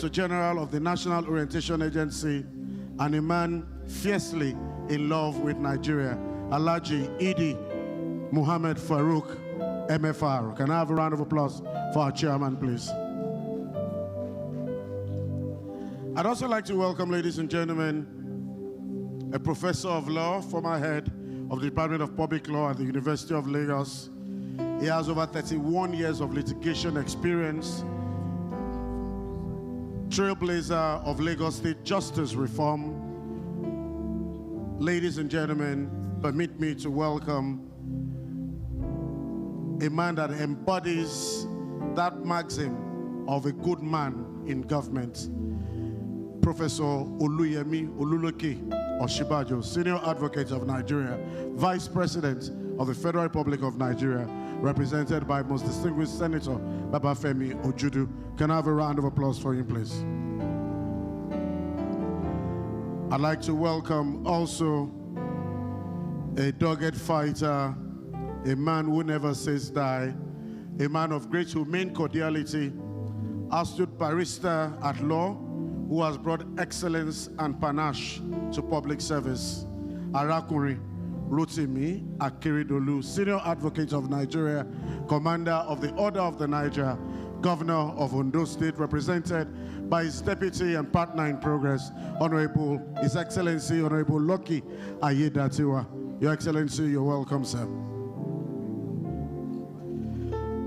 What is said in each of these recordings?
Director General of the National Orientation Agency, and a man fiercely in love with Nigeria, Alhaji Idi Muhammad Farouk, MFR. Can I have a round of applause for our chairman, please? I'd also like to welcome, ladies and gentlemen, a professor of law, former head of the Department of Public Law at the University of Lagos. He has over 31 years of litigation experience, trailblazer of Lagos State justice reform. Ladies and gentlemen, permit me to welcome a man that embodies that maxim of a good man in government, Professor Oluyemi Oluloke Oshibajo, Senior Advocate of Nigeria, Vice President of the Federal Republic of Nigeria, represented by most distinguished Senator Babafemi Ojudu. Can I have a round of applause for him, please? I'd like to welcome also a dogged fighter, a man who never says die, a man of great humane cordiality, astute barrister at law, who has brought excellence and panache to public service, Arakuri Rotimi Akeredolu, Senior Advocate of Nigeria, Commander of the Order of the Niger, Governor of Ondo State, represented by his deputy and partner in progress, Honorable His Excellency, Honorable Lucky Ayedatiwa. Your Excellency, you're welcome, sir.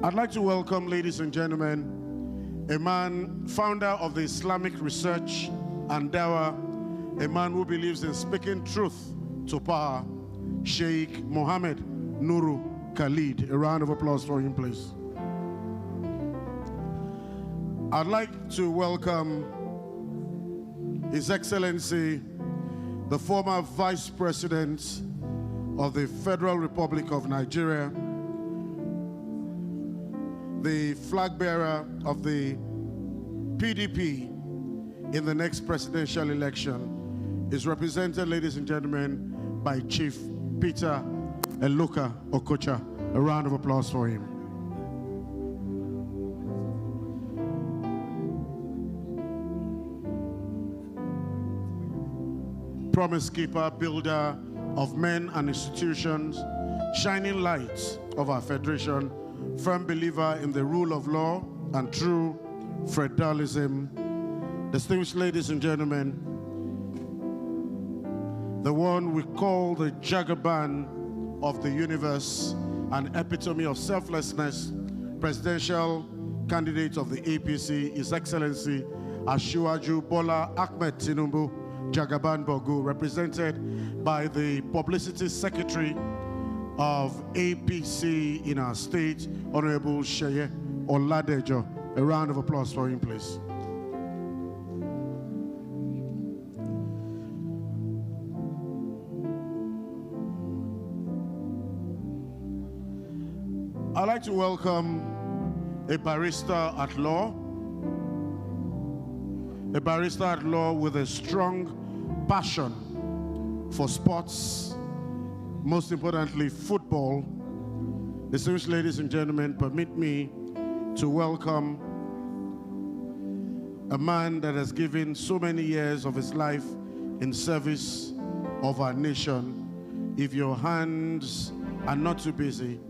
I'd like to welcome, ladies and gentlemen, a man, founder of the Islamic Research and Dawah, a man who believes in speaking truth to power, Sheikh Mohammed Nuru Khalid. A round of applause for him, please. I'd like to welcome His Excellency, the former Vice President of the Federal Republic of Nigeria, the flag bearer of the PDP in the next presidential election, is represented, ladies and gentlemen, by Chief Peter Eluka Okocha. A round of applause for him. Promise keeper, builder of men and institutions, shining light of our federation, firm believer in the rule of law and true federalism. Distinguished ladies and gentlemen, the one we call the Jagaban of the universe, an epitome of selflessness, presidential candidate of the APC, His Excellency Asiwaju Bola Ahmed Tinubu Jagaban Bogu, represented by the Publicity Secretary of APC in our state, Honorable Sheye Oladejo. A round of applause for him, please. I'd like to welcome a barrister at law with a strong passion for sports, most importantly, football. Distinguished ladies and gentlemen, permit me to welcome a man that has given so many years of his life in service of our nation. If your hands are not too busy,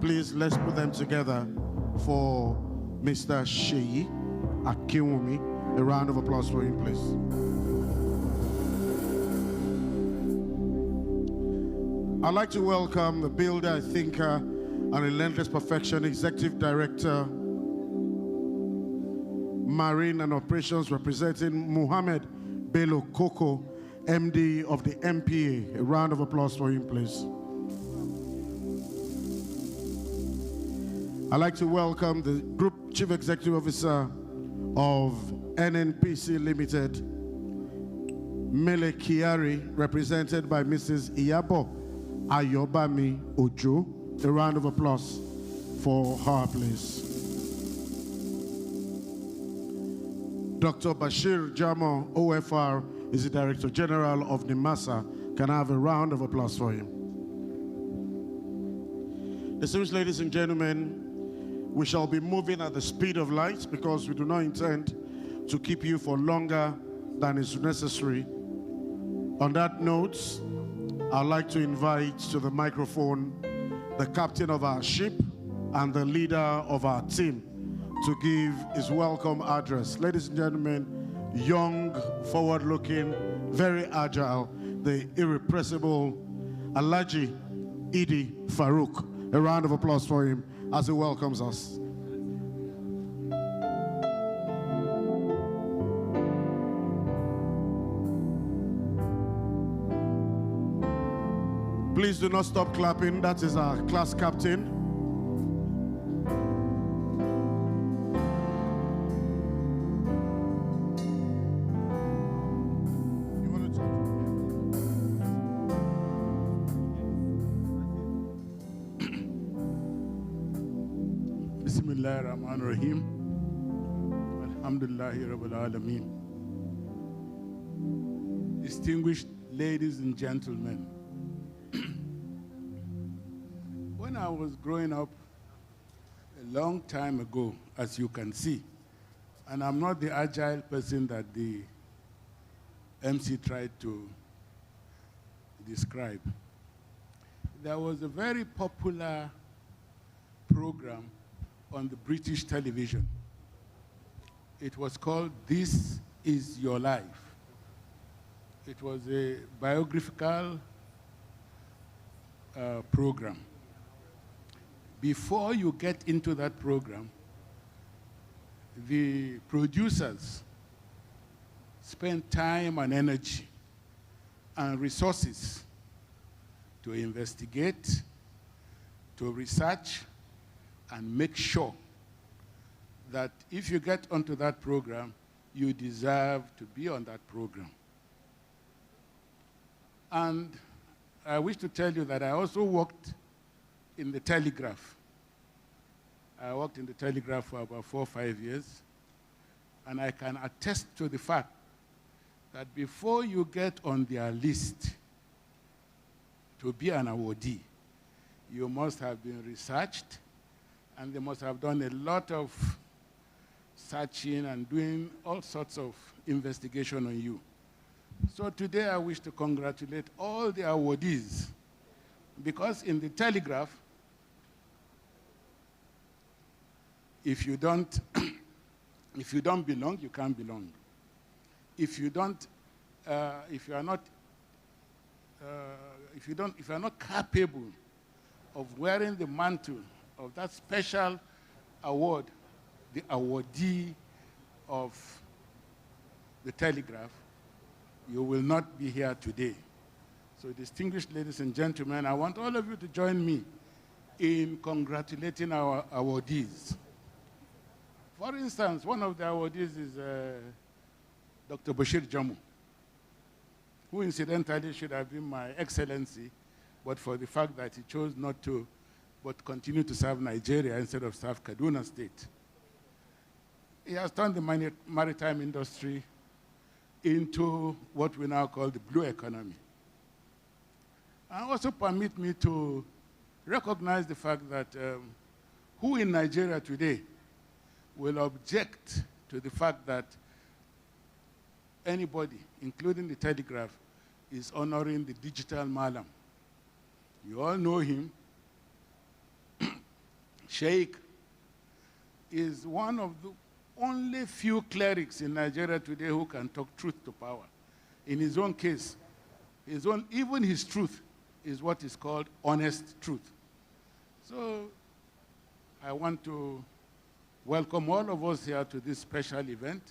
please, let's put them together for Mr. Sheyi Akinwumi. A round of applause for him, please. I'd like to welcome the builder, thinker, and relentless perfection, Executive Director, Marine and Operations, representing Muhammad Bello Koko, MD of the MPA. A round of applause for him, please. I'd like to welcome the Group Chief Executive Officer of NNPC Limited, Mele Kiari, represented by Mrs. Iyabo Ayobami Ojo. A round of applause for her, please. Dr. Bashir Jamo, OFR, is the Director General of NIMASA. Can I have a round of applause for him? Distinguished ladies and gentlemen, we shall be moving at the speed of light because we do not intend to keep you for longer than is necessary. On that note, I'd like to invite to the microphone the captain of our ship and the leader of our team to give his welcome address. Ladies and gentlemen, young, forward-looking, very agile, the irrepressible Alhaji Idi Farouk. A round of applause for him as he welcomes us. Please do not stop clapping. That is our class captain. Bismillahirrahmanirrahim. Alhamdulillahi Rabbil Alameen. Distinguished ladies and gentlemen, when I was growing up a long time ago, as you can see, and I'm not the agile person that the MC tried to describe, there was a very popular program on the British television. It was called This Is Your Life. It was a biographical program. Before you get into that program, the producers spent time and energy and resources to investigate, to research, and make sure that if you get onto that program, you deserve to be on that program. And I wish to tell you that I also worked in the Telegraph. I worked in the Telegraph for about 4 or 5 years, and I can attest to the fact that before you get on their list to be an awardee, you must have been researched, and they must have done a lot of searching and doing all sorts of investigation on you. So today I wish to congratulate all the awardees, because in the Telegraph, if you don't belong, you can't belong. If you are not capable of wearing the mantle of that special award, the awardee of the Telegraph, you will not be here today. So distinguished ladies and gentlemen, I want all of you to join me in congratulating our awardees. For instance, one of the awardees is Dr. Bashir Jamu, who incidentally should have been my excellency, but for the fact that he chose not to, but continue to serve Nigeria instead of serve Kaduna State. He has turned the maritime industry into what we now call the blue economy. And also permit me to recognize the fact that who in Nigeria today will object to the fact that anybody, including the Telegraph, is honoring the digital Malam. You all know him. Sheikh is one of the only few clerics in Nigeria today who can talk truth to power. In his own case, even his truth is what is called honest truth. So I want to welcome all of us here to this special event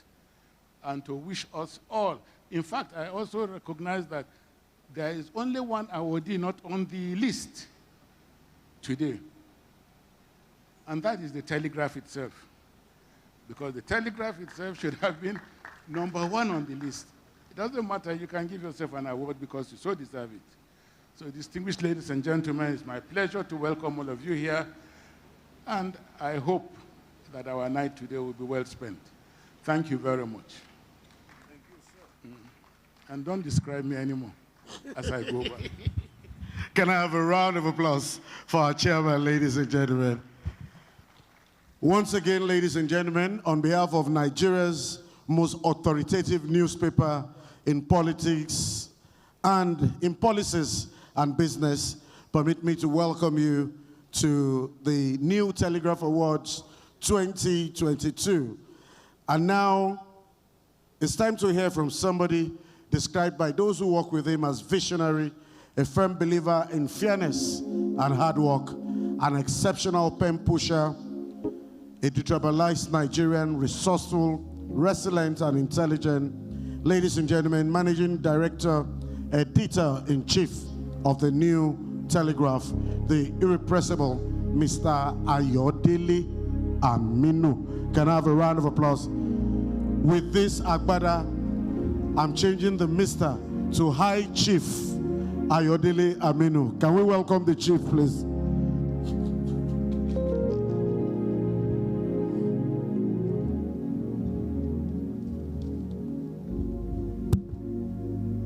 and to wish us all. In fact, I also recognize that there is only one awardee not on the list today, and that is the Telegraph itself. Because the Telegraph itself should have been #1 on the list. It doesn't matter, you can give yourself an award because you so deserve it. So distinguished ladies and gentlemen, it's my pleasure to welcome all of you here, and I hope that our night today will be well spent. Thank you very much. Thank you, sir. And don't describe me anymore as I go by. Can I have a round of applause for our chairman, ladies and gentlemen? Once again, ladies and gentlemen, on behalf of Nigeria's most authoritative newspaper in politics and in policies and business, permit me to welcome you to the new Telegraph Awards 2022. And now it's time to hear from somebody described by those who work with him as visionary, a firm believer in fairness and hard work, an exceptional pen pusher, a detribalized Nigerian, resourceful, resilient, and intelligent. Ladies and gentlemen, Managing Director, Editor-in-Chief of the New Telegraph, the irrepressible Mr. Ayodele Aminu. Can I have a round of applause? With this agbada, I'm changing the Mr. to High Chief Ayodele Aminu. Can we welcome the Chief, please?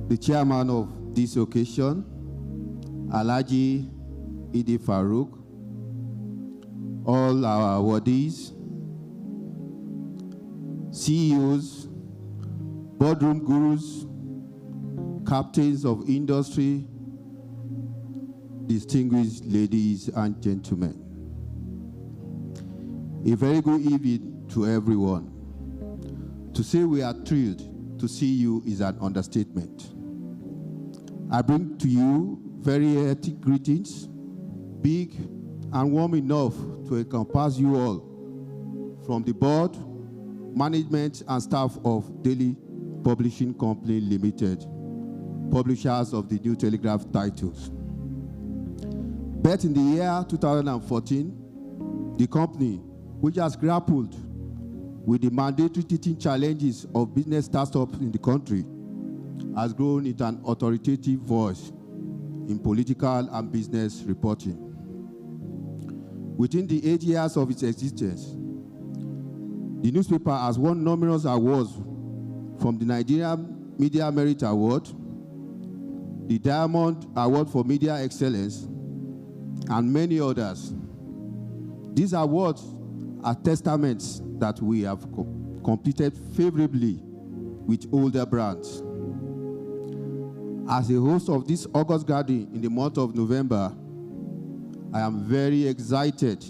The chairman of this occasion, Alhaji Idi Farouk, all our awardees, CEOs, boardroom gurus, captains of industry, distinguished ladies and gentlemen. A very good evening to everyone. To say we are thrilled to see you is an understatement. I bring to you very hearty greetings, big and warm enough to encompass you all, from the board, management, and staff of Daily Publishing Company Limited, publishers of the New Telegraph titles. But in the year 2014, the company, which has grappled with the mandatory teaching challenges of business startups in the country, has grown into an authoritative voice in political and business reporting. Within the 8 years of its existence, the newspaper has won numerous awards from the Nigerian Media Merit Award, the Diamond Award for Media Excellence, and many others. These awards are testaments that we have competed favorably with older brands. As a host of this August gathering in the month of November, I am very excited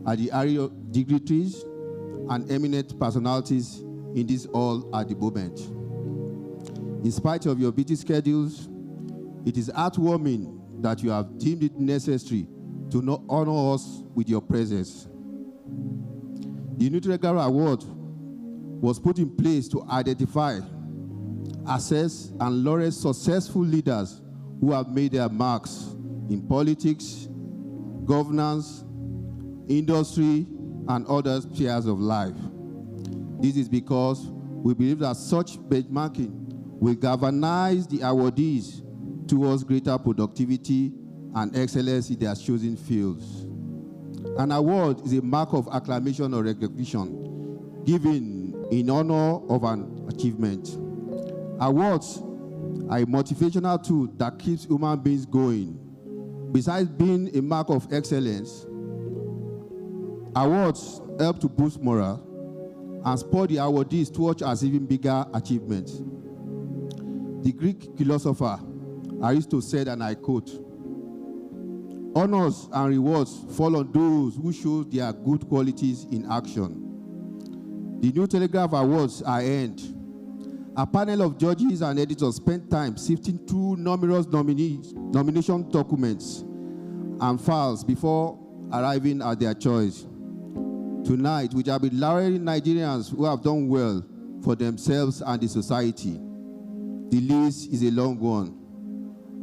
at the array of dignitaries and eminent personalities in this hall at the moment. In spite of your busy schedules, it is heartwarming that you have deemed it necessary to honor us with your presence. The New Telegraph Award was put in place to identify, assess, and laurel successful leaders who have made their marks in politics, governance, industry, and other spheres of life. This is because we believe that such benchmarking will galvanize the awardees towards greater productivity and excellence in their chosen fields. An award is a mark of acclamation or recognition given in honor of an achievement. Awards are a motivational tool that keeps human beings going. Besides being a mark of excellence, awards help to boost morale and spur the awardees towards achieving bigger achievements. The Greek philosopher Aristotle said, and I quote, "Honors and rewards fall on those who show their good qualities in action." The New Telegraph Awards are earned. A panel of judges and editors spent time sifting through numerous nomination documents and files before arriving at their choice. Tonight, we shall be lauding Nigerians who have done well for themselves and the society. The list is a long one.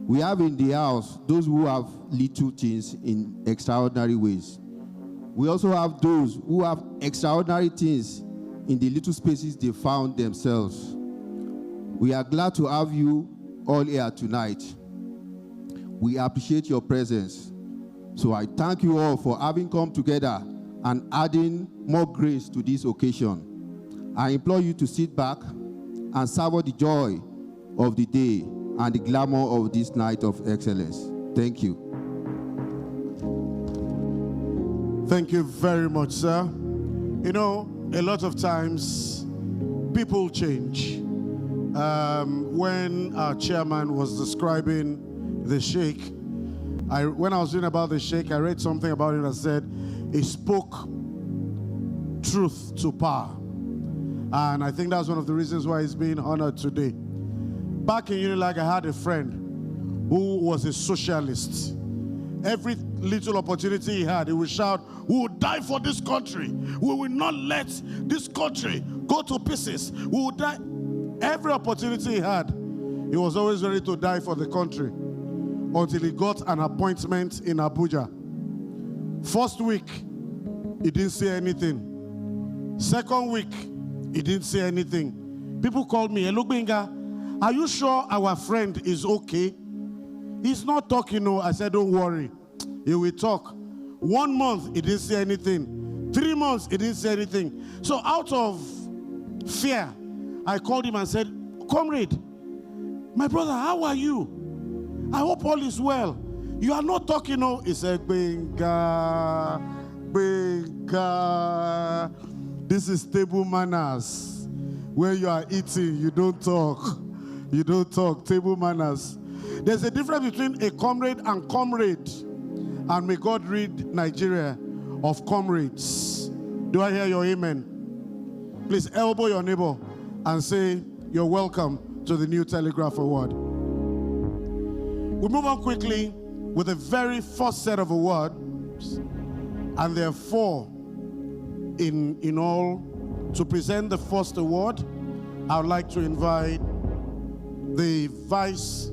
We have in the house those who have little things in extraordinary ways. We also have those who have extraordinary things in the little spaces they found themselves. We are glad to have you all here tonight. We appreciate your presence. So I thank you all for having come together and adding more grace to this occasion. I implore you to sit back and savor the joy of the day and the glamour of this night of excellence. Thank you. Thank you very much, sir. You know, a lot of times people change. When our chairman was describing the sheikh, when I was reading about the sheikh, I read something about it that said he spoke truth to power. And I think that's one of the reasons why he's being honored today. Back in Unilag, I had a friend who was a socialist. Every little opportunity he had, he would shout, "We will die for this country. We will not let this country go to pieces. We will die." Every opportunity he had, he was always ready to die for the country until he got an appointment in Abuja. First week, he didn't say anything. Second week, he didn't say anything. People called me, "Hello, Benga, are you sure our friend is okay? He's not talking." No, I said, "Don't worry, he will talk." 1 month, he didn't say anything. 3 months, he didn't say anything. So out of fear, I called him and said, "Comrade, my brother, how are you? I hope all is well. You are not talking." No, he said, "Benga, Benga, this is table manners. When you are eating, you don't talk. You don't talk, table manners." There's a difference between a comrade and comrade. And may God rid Nigeria of comrades. Do I hear your amen? Please elbow your neighbor and say, "You're welcome to the new Telegraph Award." We move on quickly with the very first set of awards. And there are 4 in all. To present the first award, I would like to invite the Vice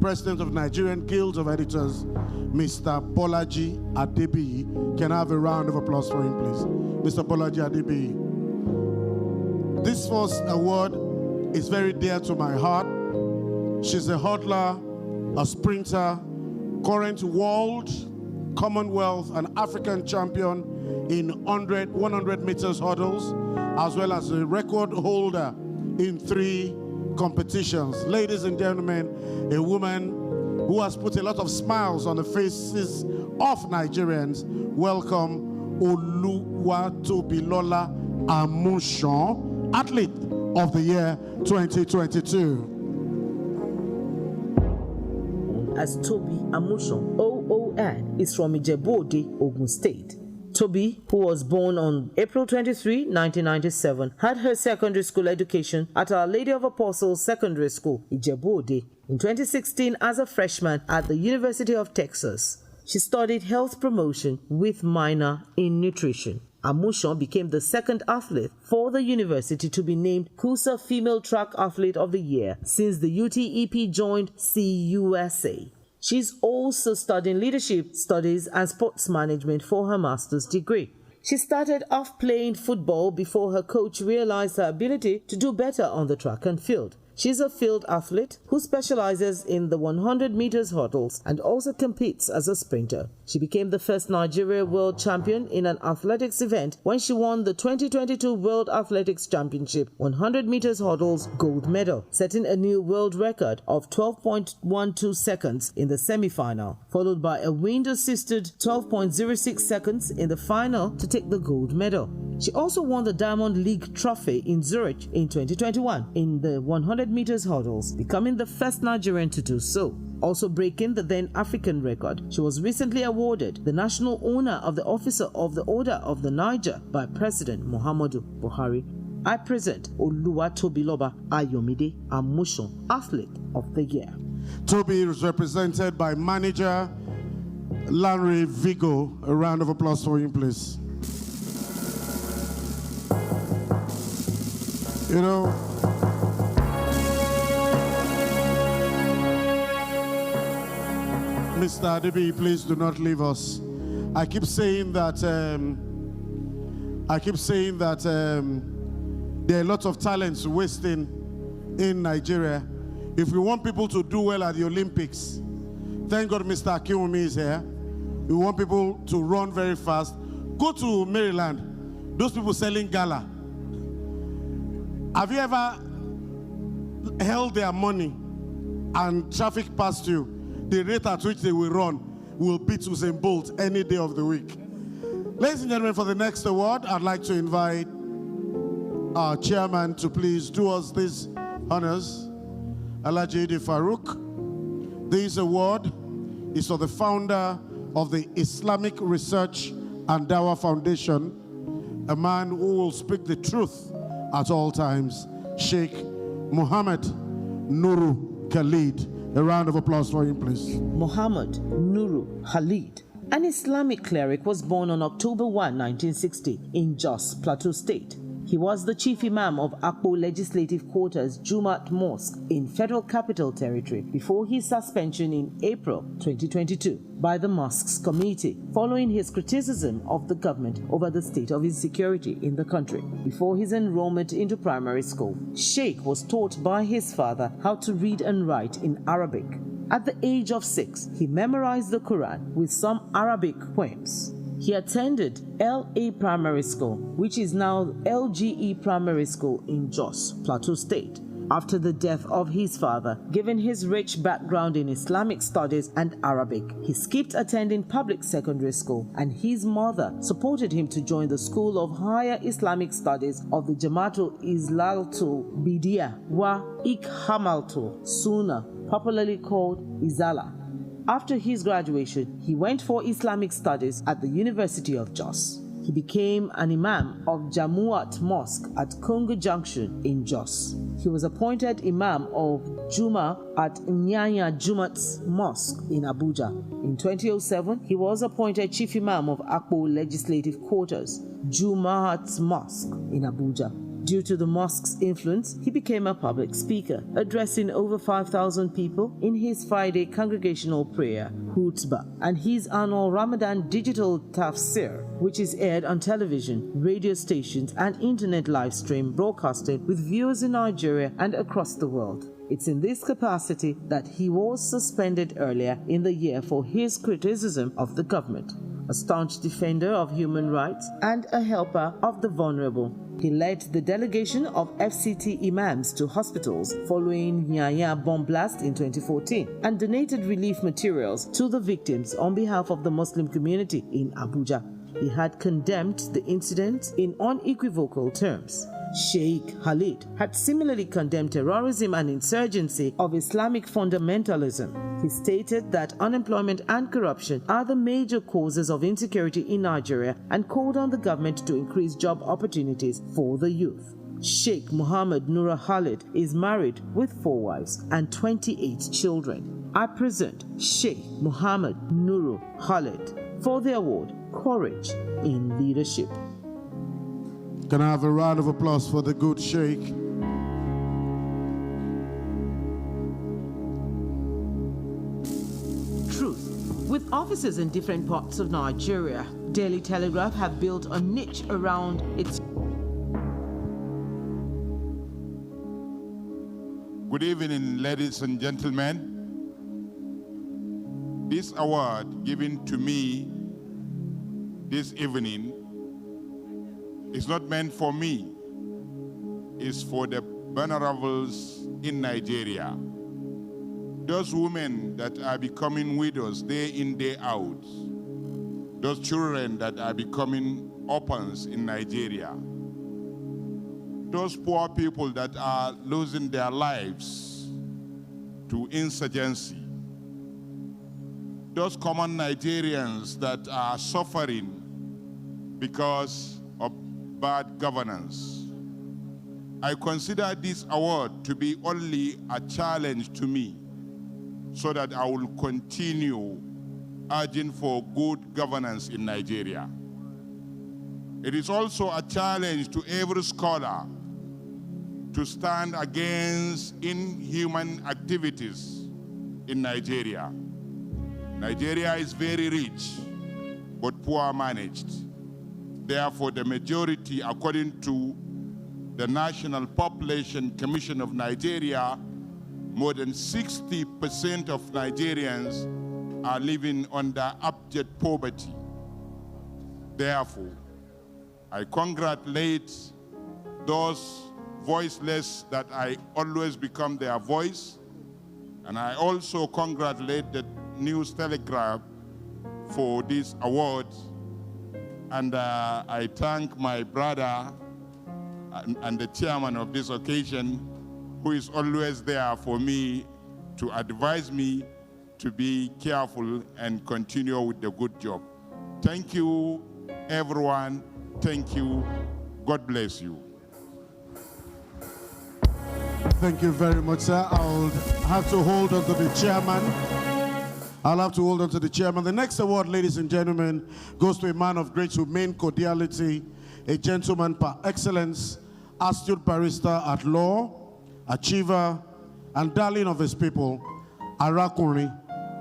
President of Nigerian Guild of Editors, Mr. Bolaji Adebiyi. Can I have a round of applause for him, please? Mr. Bolaji Adebiyi. This first award is very dear to my heart. She's a hurdler, a sprinter, current world, Commonwealth, and African champion in 100 meters hurdles, as well as a record holder in 3 competitions. Ladies and gentlemen, a woman who has put a lot of smiles on the faces of Nigerians. Welcome, Oluwatobilola Amusan, Athlete of the Year 2022. As Toby Amusan, OON, is from Ijebu-Ode, Ogun State. Toby, who was born on April 23, 1997, had her secondary school education at Our Lady of Apostles Secondary School, Ijebu-Ode. In 2016, as a freshman at the University of Texas, she studied health promotion with minor in nutrition. Amusan became the second athlete for the university to be named CUSA Female Track Athlete of the Year since the UTEP joined CUSA. She's also studying leadership studies and sports management for her master's degree. She started off playing football before her coach realized her ability to do better on the track and field. She's a field athlete who specializes in the 100 meters hurdles and also competes as a sprinter. She became the first Nigeria world champion in an athletics event when she won the 2022 World Athletics Championship 100 meters hurdles gold medal, setting a new world record of 12.12 seconds in the semi-final, followed by a wind-assisted 12.06 seconds in the final to take the gold medal. She also won the Diamond League Trophy in Zurich in 2021 in the 100 meters hurdles, becoming the first Nigerian to do so. Also breaking the then African record, she was recently awarded the National Honor of the Officer of the Order of the Niger by President Muhammadu Buhari. I present Oluwatobiloba Ayomide Amusan, Athlete of the Year. Toby is represented by manager Larry Vigo. A round of applause for him, please. You know, Mr. Adebi, please do not leave us. I keep saying that there are a lot of talents wasting in Nigeria. If we want people to do well at the Olympics, thank God Mr. Akiwumi is here. We want people to run very fast. Go to Maryland. Those people selling gala. Have you ever held their money and traffic passed you? The rate at which they will run will beat Usain Bolt any day of the week. Ladies and gentlemen, for the next award, I'd like to invite our chairman to please do us these honors. Alhaji Farouk. This award is for the founder of the Islamic Research and Dawah Foundation, a man who will speak the truth at all times, Sheikh Muhammad Nuru Khalid. A round of applause for him, please. Muhammad Nuru Khalid, an Islamic cleric, was born on October 1, 1960 in Jos, Plateau State. He was the chief imam of Akpo Legislative Quarters Jumat Mosque in Federal Capital Territory before his suspension in April 2022 by the Mosques Committee following his criticism of the government over the state of insecurity in the country. Before his enrollment into primary school, Sheikh was taught by his father how to read and write in Arabic. At the age of 6, he memorized the Quran with some Arabic poems. He attended LA Primary School, which is now LGE Primary School in Jos, Plateau State. After the death of his father, given his rich background in Islamic studies and Arabic, he skipped attending public secondary school, and his mother supported him to join the School of Higher Islamic Studies of the Jamaatul Izalatul Bidiyah wa Ikhamaltul Sunnah, popularly called Izala. After his graduation, he went for Islamic studies at the University of Jos. He became an imam of Jamuat Mosque at Congo Junction in Jos. He was appointed imam of Juma at Nyanya Jumat Mosque in Abuja. In 2007, he was appointed chief imam of Akpo Legislative Quarters, Jumaat Mosque in Abuja. Due to the mosque's influence, he became a public speaker, addressing over 5,000 people in his Friday congregational prayer, Hutbah, and his annual Ramadan digital tafsir, which is aired on television, radio stations, and internet live stream broadcasting with viewers in Nigeria and across the world. It's in this capacity that he was suspended earlier in the year for his criticism of the government. A staunch defender of human rights and a helper of the vulnerable, he led the delegation of FCT imams to hospitals following Nyanya bomb blast in 2014 and donated relief materials to the victims on behalf of the Muslim community in Abuja. He had condemned the incident in unequivocal terms. Sheikh Khalid had similarly condemned terrorism and insurgency of Islamic fundamentalism. He stated that unemployment and corruption are the major causes of insecurity in Nigeria and called on the government to increase job opportunities for the youth. Sheikh Muhammad Nura Khalid is married with 4 wives and 28 children. I present Sheikh Muhammad Nuru Khalid for the award Courage in Leadership. Can I have a round of applause for the good Sheikh? Truth. With offices in different parts of Nigeria, Daily Telegraph have built a niche around its... Good evening, ladies and gentlemen. This award given to me this evening is not meant for me. It's for the vulnerables in Nigeria. Those women that are becoming widows day in, day out. Those children that are becoming orphans in Nigeria. Those poor people that are losing their lives to insurgency. Those common Nigerians that are suffering because of bad governance. I consider this award to be only a challenge to me so that I will continue urging for good governance in Nigeria. It is also a challenge to every scholar to stand against inhuman activities in Nigeria. Nigeria is very rich, but poor managed. Therefore, the majority, according to the National Population Commission of Nigeria, more than 60% of Nigerians are living under abject poverty. Therefore, I congratulate those voiceless that I always become their voice, and I also congratulate the News Telegraph for this award. And I thank my brother, and the chairman of this occasion, who is always there for me to advise me to be careful and continue with the good job. Thank you, everyone. Thank you. God bless you. Thank you very much, sir. I'll have to hold on to the chairman. The next award, ladies and gentlemen, goes to a man of great humane cordiality, a gentleman par excellence, astute barrister at law, achiever, and darling of his people, Arakunrin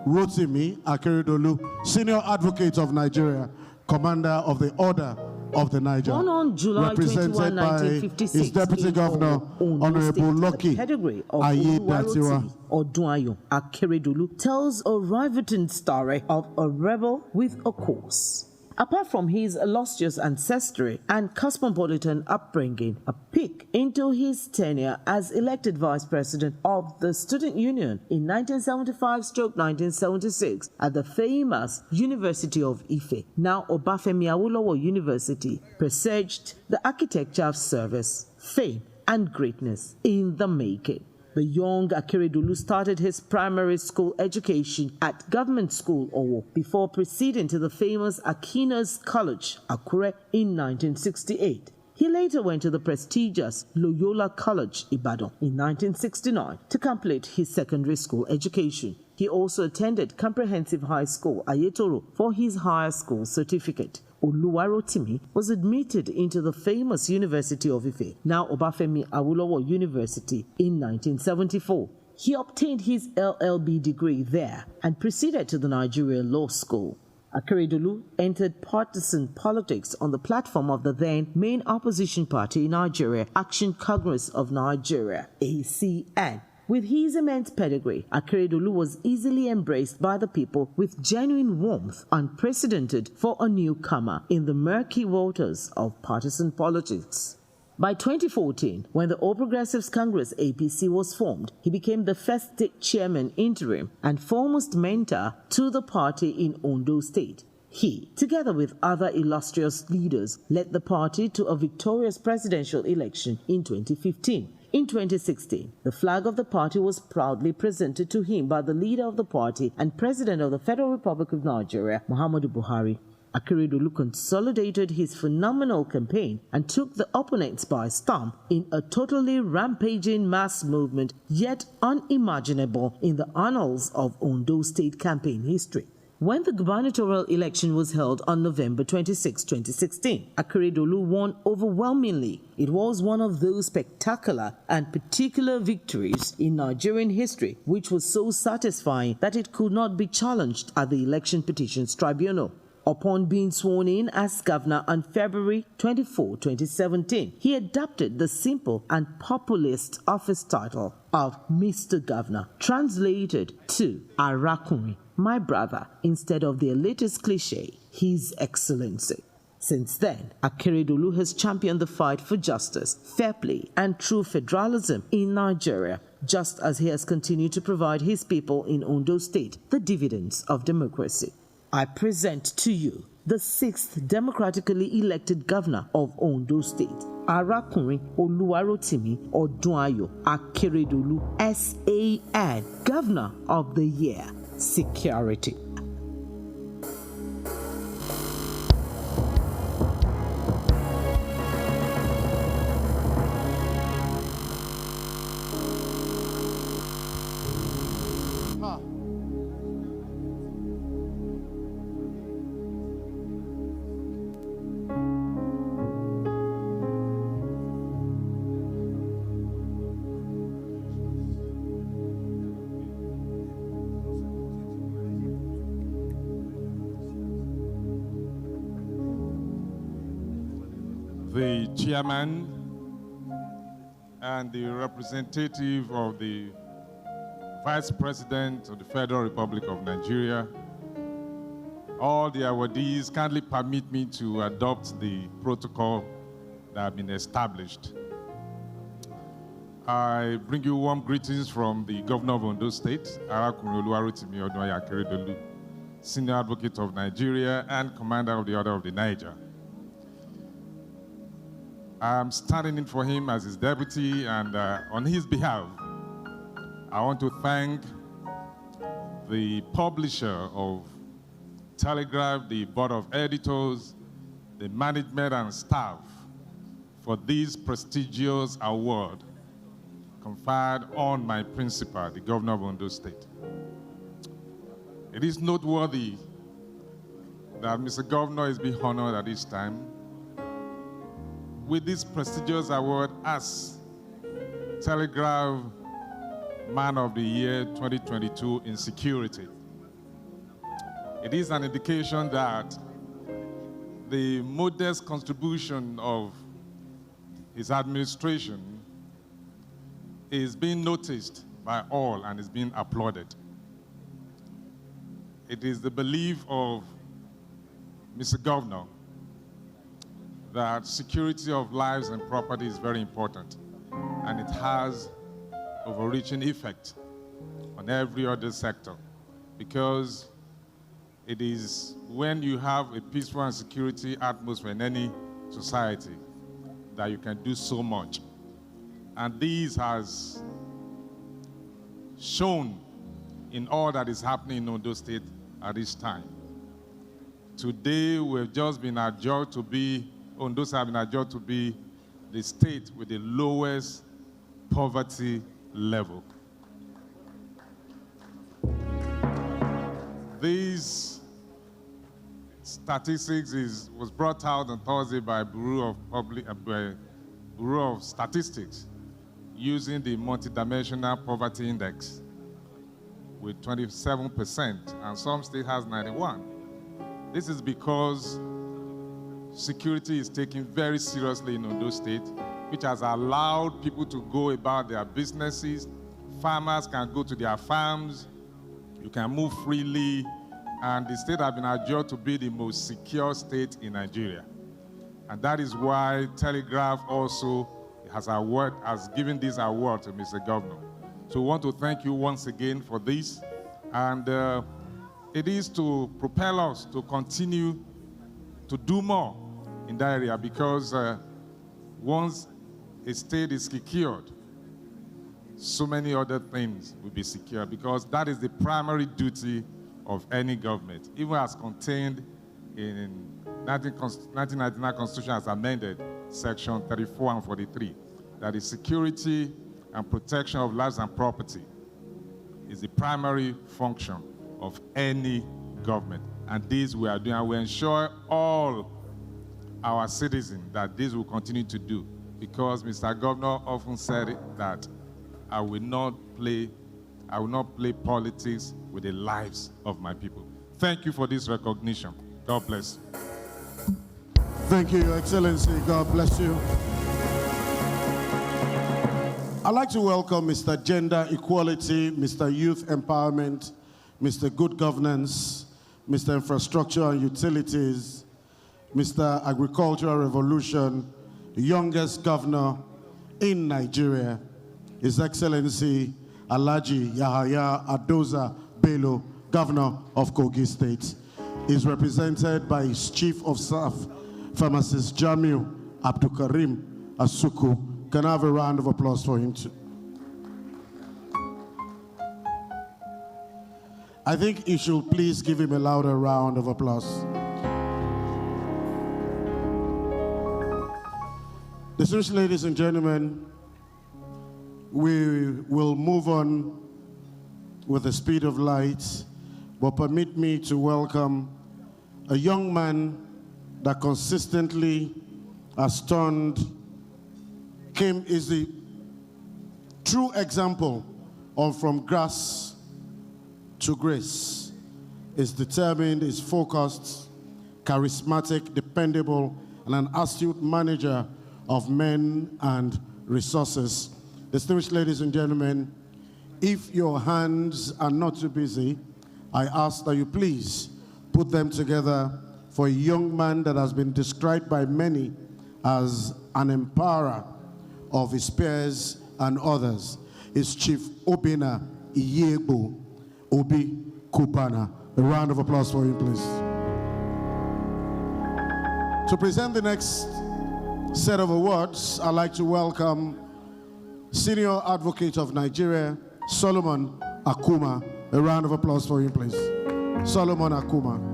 Rotimi Akeredolu, Senior Advocate of Nigeria, Commander of the Order of the Niger, born on July represented 21, by 1956, his Deputy Governor, Honorable Lucky Ayedatiwa Odunayo Akeredolu tells a riveting story of a rebel with a cause. Apart from his illustrious ancestry and cosmopolitan upbringing, a peek into his tenure as elected vice president of the Student Union in 1975-1976 at the famous University of Ife, now Obafemi Awolowo University, presaged the architecture of service, fame, and greatness in the making. The young Akeredolu started his primary school education at Government School Owo before proceeding to the famous Aquinas College, Akure, in 1968. He later went to the prestigious Loyola College, Ibadan, in 1969 to complete his secondary school education. He also attended Comprehensive High School, Ayetoro, for his higher school certificate. Oluwarotimi was admitted into the famous University of Ife, now Obafemi Awolowo University, in 1974. He obtained his LLB degree there and proceeded to the Nigerian Law School. Akeredolu entered partisan politics on the platform of the then main opposition party in Nigeria, Action Congress of Nigeria, ACN. With his immense pedigree, Akeredolu was easily embraced by the people with genuine warmth unprecedented for a newcomer in the murky waters of partisan politics. By 2014, when the All Progressives Congress APC was formed, he became the first state chairman interim and foremost mentor to the party in Ondo State. He, together with other illustrious leaders, led the party to a victorious presidential election in 2015. In 2016, the flag of the party was proudly presented to him by the leader of the party and President of the Federal Republic of Nigeria, Muhammadu Buhari. Akeredolu consolidated his phenomenal campaign and took the opponents by storm in a totally rampaging mass movement yet unimaginable in the annals of Ondo State campaign history. When the gubernatorial election was held on November 26, 2016, Akeredolu won overwhelmingly. It was one of those spectacular and particular victories in Nigerian history which was so satisfying that it could not be challenged at the Election Petitions Tribunal. Upon being sworn in as governor on February 24, 2017, he adopted the simple and populist office title of Mr. Governor, translated to Arakunrin, my brother, instead of the latest cliche, His Excellency. Since then, Akeredolu has championed the fight for justice, fair play, and true federalism in Nigeria, just as he has continued to provide his people in Ondo State the dividends of democracy. I present to you the 6th democratically elected governor of Ondo State, Arakunrin Oluwarotimi Odunayo Akeredolu, SAN, Governor of the Year, Security. The chairman and the representative of the Vice President of the Federal Republic of Nigeria, all the awardees, kindly permit me to adopt the protocol that has been established. I bring you warm greetings from the Governor of Ondo State, Arakunrin Oluwarotimi Odunayo Akeredolu, Senior Advocate of Nigeria and Commander of the Order of the Niger. I'm standing in for him as his deputy, and on his behalf, I want to thank the publisher of Telegraph, the board of editors, the management and staff for this prestigious award conferred on my principal, the governor of Ondo State. It is noteworthy that Mr. Governor is being honored at this time with this prestigious award as Telegraph Man of the Year 2022 in security. It is an indication that the modest contribution of his administration is being noticed by all and is being applauded. It is the belief of Mr. Governor that security of lives and property is very important, and it has overreaching effect on every other sector, because it is when you have a peaceful and security atmosphere in any society that you can do so much. And this has shown in all that is happening in Ondo State at this time. Today, we've just been adjudged to be, Ondo State have been adjudged to be the state with the lowest poverty level. These statistics was brought out on Thursday by Bureau of Statistics using the multidimensional poverty index with 27%, and some state has 91. This is because security is taken very seriously in Ondo State, which has allowed people to go about their businesses. Farmers can go to their farms, you can move freely, and the state has been adjudged to be the most secure state in Nigeria. And that is why Telegraph also has given this award to Mr. Governor. So we want to thank you once again for this. And it is to propel us to continue to do more in that area, because once a state is secured, so many other things will be secure, because that is the primary duty of any government, even as contained in 1999 Constitution as amended, Section 34 and 43, that is security and protection of lives and property is the primary function of any government. And this we are doing, and we ensure all our citizens that this will continue to do, because Mr. Governor often said that I will not play politics with the lives of my people. Thank you for this recognition. God bless. Thank you, Your Excellency. God bless you. I'd like to welcome Mr. Gender Equality, Mr. Youth Empowerment, Mr. Good Governance, Mr. Infrastructure and Utilities, Mr. Agricultural Revolution, youngest governor in Nigeria, His Excellency Alhaji Yahaya Adoza Bello, Governor of Kogi State. Is represented by his Chief of Staff, Pharmacist Jamiu Abdulkarim Asuku. Can I have a round of applause for him too? I think you should please give him a louder round of applause. Distinguished ladies and gentlemen, we will move on with the speed of light, but permit me to welcome a young man that consistently has is the true example of from grass to grace. Is determined, is focused, charismatic, dependable, and an astute manager of men and resources. Distinguished ladies and gentlemen, if your hands are not too busy, I ask that you please put them together for a young man that has been described by many as an empowerer of his peers and others. Is Chief Obinna Iyegbo Obi Kubana. A round of applause for him, please. To present the next set of awards, I'd like to welcome Senior Advocate of Nigeria, Solomon Akuma. A round of applause for him, please. Solomon Akuma.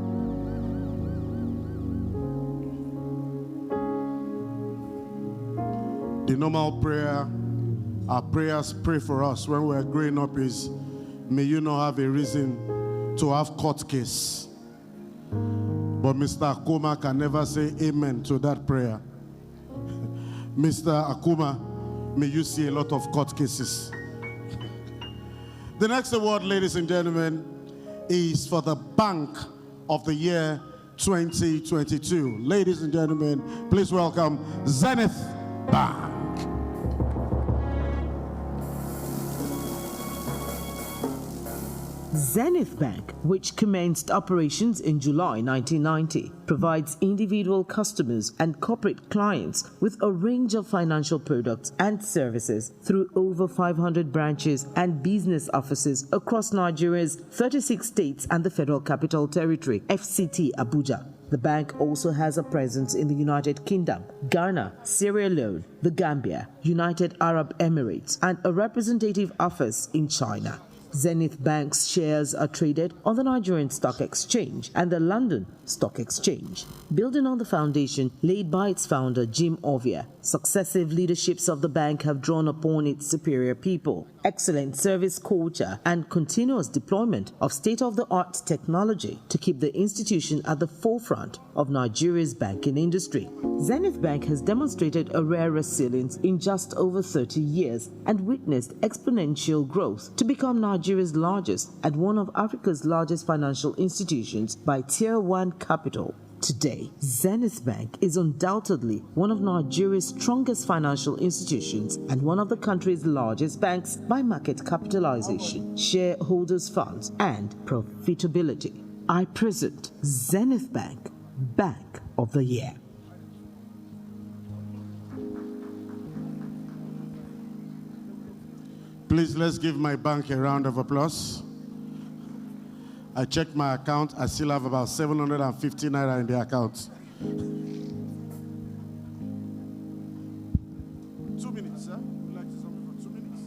The normal prayer, our prayers pray for us when we're growing up is, may you not have a reason to have court case. But Mr. Akuma can never say amen to that prayer. Mr. Akuma, may you see a lot of court cases. The next award, ladies and gentlemen, is for the Bank of the Year 2022. Ladies and gentlemen, please welcome Zenith Bank. Zenith Bank, which commenced operations in July 1990, provides individual customers and corporate clients with a range of financial products and services through over 500 branches and business offices across Nigeria's 36 states and the Federal Capital Territory, FCT Abuja. The bank also has a presence in the United Kingdom, Ghana, Sierra Leone, the Gambia, United Arab Emirates, and a representative office in China. Zenith Bank's shares are traded on the Nigerian Stock Exchange and the London Stock Exchange. Building on the foundation laid by its founder, Jim Ovia, successive leaderships of the bank have drawn upon its superior people, excellent service culture, and continuous deployment of state-of-the-art technology to keep the institution at the forefront of Nigeria's banking industry. Zenith Bank has demonstrated a rare resilience in just over 30 years and witnessed exponential growth to become Nigeria's largest and one of Africa's largest financial institutions by Tier 1 capital. Today, Zenith Bank is undoubtedly one of Nigeria's strongest financial institutions and one of the country's largest banks by market capitalization, shareholders' funds, and profitability. I present Zenith Bank, Bank of the Year. Please, let's give my bank a round of applause. I checked my account. I still have about 750 naira in the account. 2 minutes, sir. Would you like to something for 2 minutes?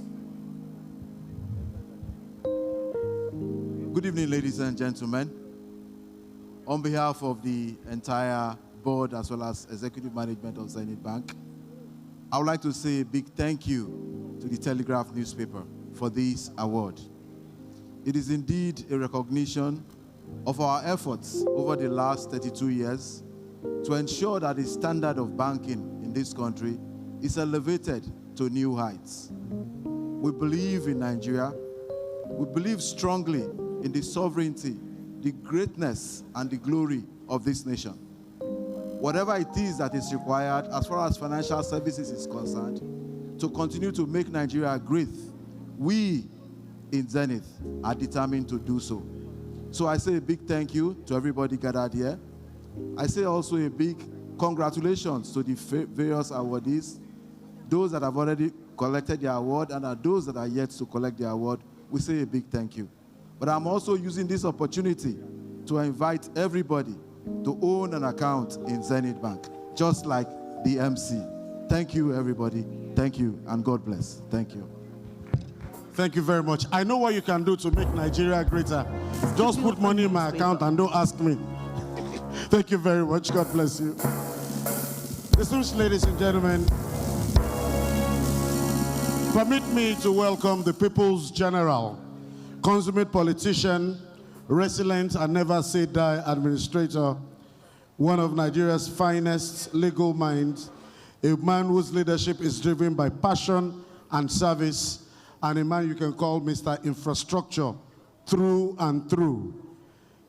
Good evening, ladies and gentlemen. On behalf of the entire board as well as executive management of Zenith Bank, I would like to say a big thank you to the Telegraph newspaper for this award. It is indeed a recognition of our efforts over the last 32 years to ensure that the standard of banking in this country is elevated to new heights. We believe in Nigeria. We believe strongly in the sovereignty, the greatness, and the glory of this nation. Whatever it is that is required as far as financial services is concerned, to continue to make Nigeria great, we in Zenith are determined to do so. So I say a big thank you to everybody gathered here. I say also a big congratulations to the various awardees, those that have already collected their award and those that are yet to collect their award. We say a big thank you. But I'm also using this opportunity to invite everybody to own an account in Zenith Bank, just like the MC. Thank you, everybody. Thank you, and God bless. Thank you. Thank you very much. I know what you can do to make Nigeria greater. Just put money in my account and don't ask me. Thank you very much. God bless you. Distinguished ladies and gentlemen, permit me to welcome the People's General, consummate politician, resilient and never say die administrator, one of Nigeria's finest legal minds, a man whose leadership is driven by passion and service, and a man you can call Mr. Infrastructure through and through.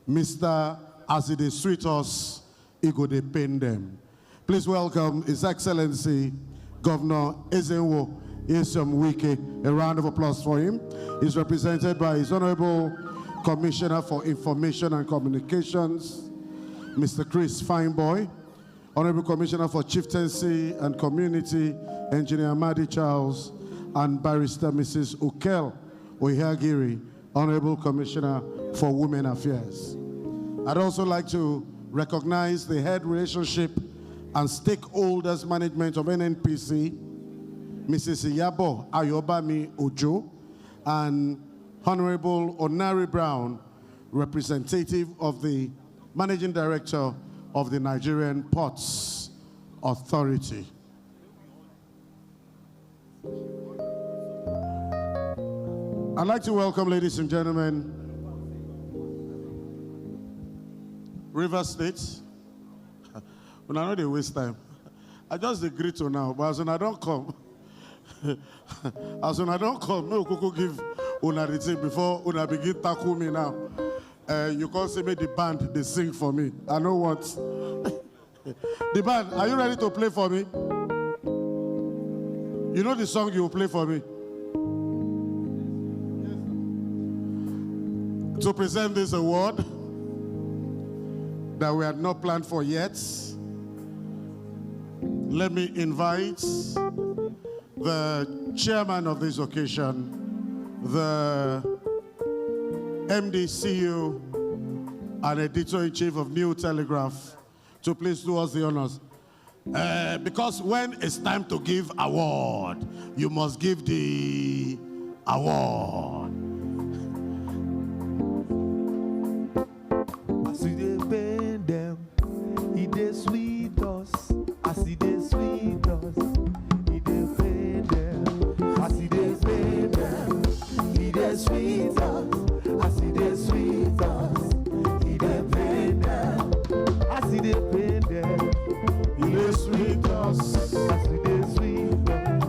Mr. As it is sweet us, it go dey pain them. Please welcome His Excellency Governor Ezenwo Nyesom Wike. A round of applause for him. He's represented by His Honorable Commissioner for Information and Communications, Mr. Chris Fineboy, Honorable Commissioner for Chieftaincy and Community, Engineer Madi Charles, and Barrister Mrs. Ukel Oyagiri, Honorable Commissioner for Women Affairs. I'd also like to recognize the head relationship and Stakeholders Management of NNPC, Mrs. Iyabo Ayobami Ojo, and Honorable Onari Brown, representative of the Managing Director of the Nigerian Ports Authority. I'd like to welcome, ladies and gentlemen, River State. When I know they waste time, I just agree to now, but as when I don't come, no kuku give una the thing before una begin tackle me now. You can't say me the band, they sing for me. I know what. The band, are you ready to play for me? You know the song you will play for me? To present this award that we had not planned for yet, let me invite the chairman of this occasion, the MD, CEO, and editor-in-chief of New Telegraph, to please do us the honors. Because when it's time to give award, you must give the award. As they bend them, it they sweet us. As they sweet us, it they bend them. As they bend them, it they sweet us. As they sweet us, it they bend them. As they bend them, it they sweet us. As they sweet us,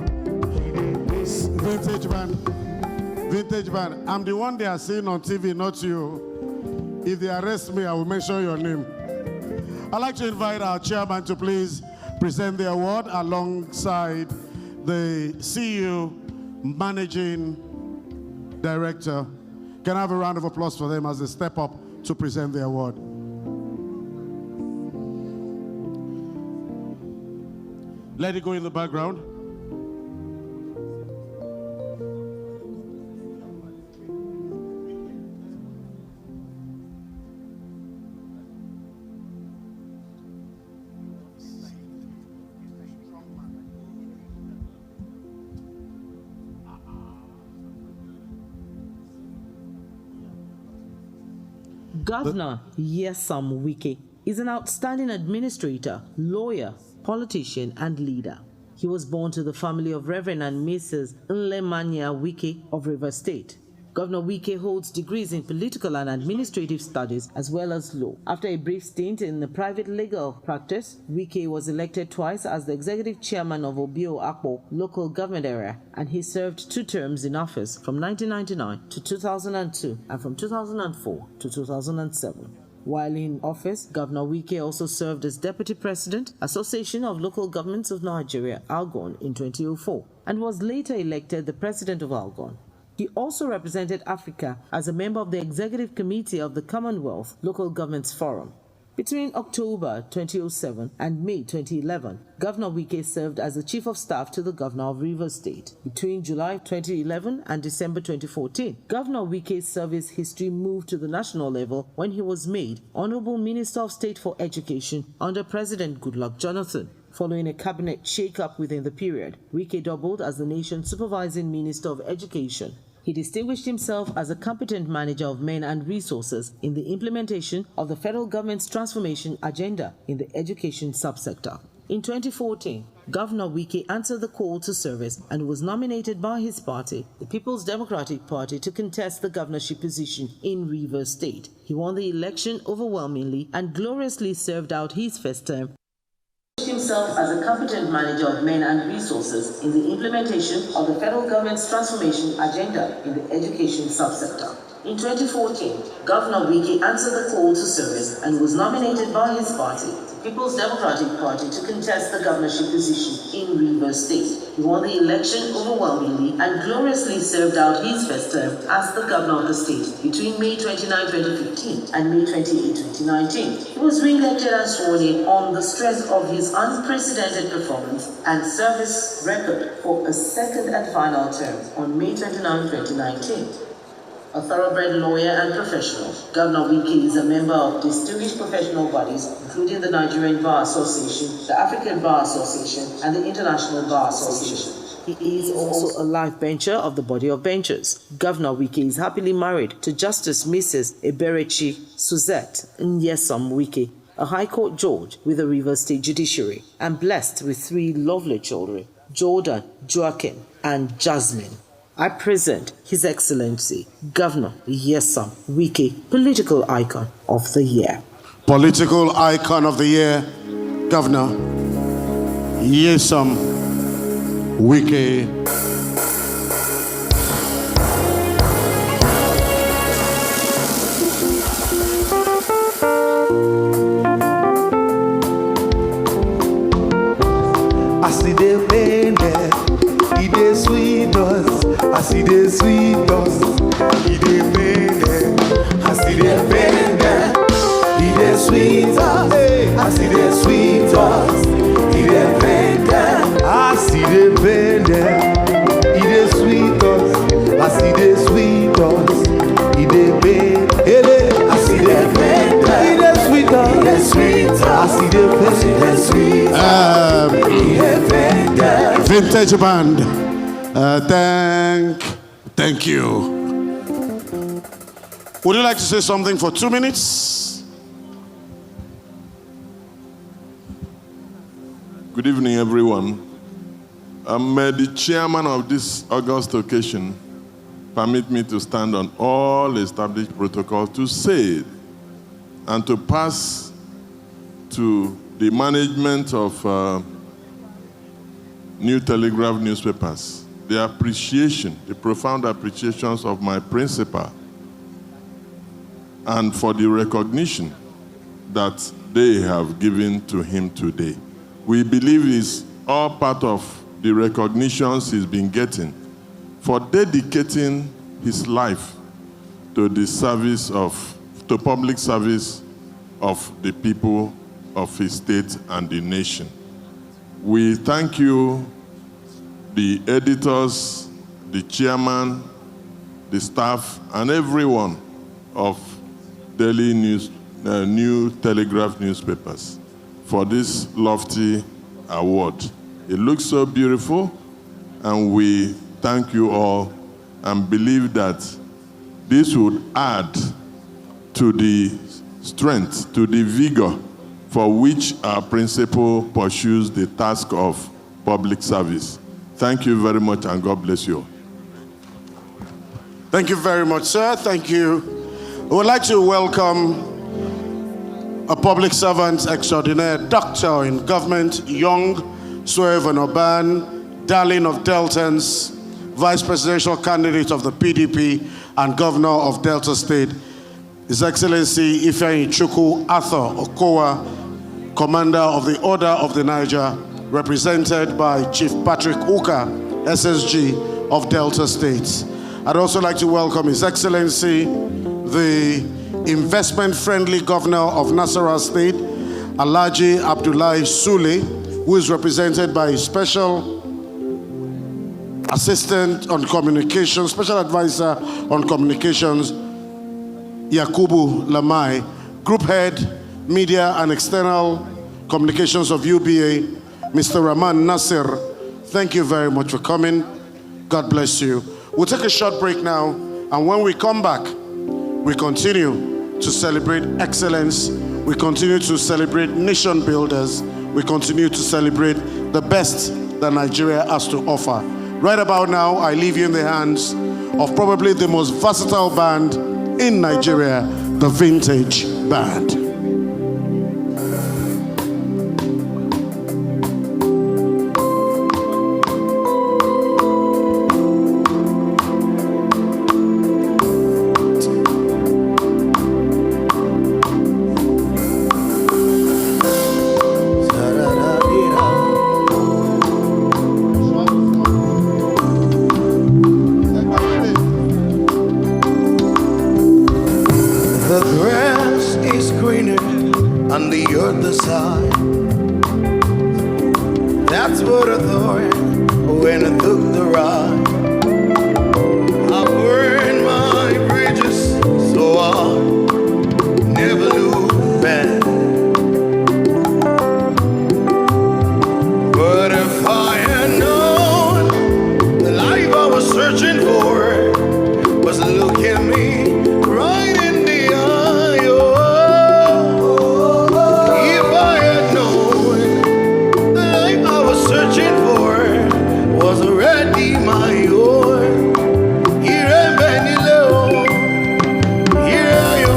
it they bend them. Vintage band. I'm the one they are seeing on TV, not you. If they arrest me, I will mention your name. I'd like to invite our chairman to please present the award alongside the CEO, Managing Director. Can I have a round of applause for them as they step up to present the award? Let it go in the background. Governor Nyesom Wike is an outstanding administrator, lawyer, politician, and leader. He was born to the family of Reverend and Mrs. Nlemanya Wike of Rivers State. Governor Wike holds degrees in political and administrative studies as well as law. After a brief stint in the private legal practice, Wike was elected twice as the executive chairman of Obio Akpo local government area, and he served 2 terms in office from 1999 to 2002 and from 2004 to 2007. While in office, Governor Wike also served as Deputy President, Association of Local Governments of Nigeria, ALGON, in 2004, and was later elected the President of ALGON. He also represented Africa as a member of the Executive Committee of the Commonwealth Local Governments Forum. Between October 2007 and May 2011, Governor Wike served as the Chief of Staff to the Governor of Rivers State. Between July 2011 and December 2014, Governor Wike's service history moved to the national level when he was made Honorable Minister of State for Education under President Goodluck Jonathan. Following a cabinet shake-up within the period, Wike doubled as the nation's supervising Minister of Education. He distinguished himself as a competent manager of men and resources in the implementation of the federal government's transformation agenda in the education subsector. In 2014, Governor Wike answered the call to service and was nominated by his party, the People's Democratic Party, to contest the governorship position in Rivers State. He won the election overwhelmingly and gloriously served out his first term. Himself as a competent manager of men and resources in the implementation of the federal government's transformation agenda in the education subsector. In 2014, Governor Wike answered the call to service and was nominated by his party, the People's Democratic Party, to contest the governorship position in Rivers State. He won the election overwhelmingly and gloriously served out his first term as the governor of the state between May 29, 2015 and May 28, 2019. He was re-elected and sworn in on the strength of his unprecedented performance and service record for a second and final term on May 29, 2019. A thoroughbred lawyer and professional, Governor Wike is a member of distinguished professional bodies, including the Nigerian Bar Association, the African Bar Association, and the International Bar Association. He is also a life bencher of the Body of Benchers. Governor Wike is happily married to Justice Mrs. Eberechi Suzette Nyesom Wike, a High Court judge with the Rivers State Judiciary, and blessed with 3 lovely children, Jordan, Joaquin, and Jasmine. I present His Excellency, Governor Nyesom Wike, Political Icon of the Year. Political Icon of the Year, Governor Nyesom Wike. I see the pain there, it is sweet us. I see the sweet us, it is pain there. I see the pain there, it is sweet us. I see the sweet us, it is pain there. I see the pain there, it is sweet us. I see the sweet us, it is pain. I see the pain there, it is sweet us. It is sweet us. I see the pain, it is sweet us. Vintage band, thank you. Would you like to say something for 2 minutes? Good evening, everyone. May the chairman of this august occasion permit me to stand on all established protocols to say and to pass to the management of New Telegraph newspapers the appreciation, the profound appreciations of my principal, and for the recognition that they have given to him today. We believe it's all part of the recognitions he's been getting for dedicating his life to the service to public service of the people of his state and the nation. We thank you, the editors, the chairman, the staff, and everyone of Daily News, New Telegraph newspapers for this lofty award. It looks so beautiful, and we thank you all and believe that this would add to the strength, to the vigor for which our principal pursues the task of public service. Thank you very much, and God bless you. Thank you very much, sir. Thank you. I would like to welcome a public servant extraordinaire, doctor in government, young, suave and urban, darling of Deltans, vice presidential candidate of the PDP and governor of Delta State, His Excellency Ifeanyi Chukwu Arthur Okowa, commander of the Order of the Niger, represented by Chief Patrick Uka, SSG of Delta State. I'd also like to welcome His Excellency, the investment-friendly governor of Nasarawa State, Alhaji Abdullahi Sule, who is represented by Special Assistant on Communications, Special Advisor on Communications, Yakubu Lamai, Group Head, Media and External Communications of UBA, Mr. Rahman Nasir. Thank you very much for coming. God bless you. We'll take a short break now, and when we come back, we continue to celebrate excellence. We continue to celebrate nation builders. We continue to celebrate the best that Nigeria has to offer. Right about now, I leave you in the hands of probably the most versatile band in Nigeria, the Vintage Band. The grass is green was searching for was looking me right in the eye. Oh, if I had known the life I was searching for was already my own. Here I'm bending low. Here I am.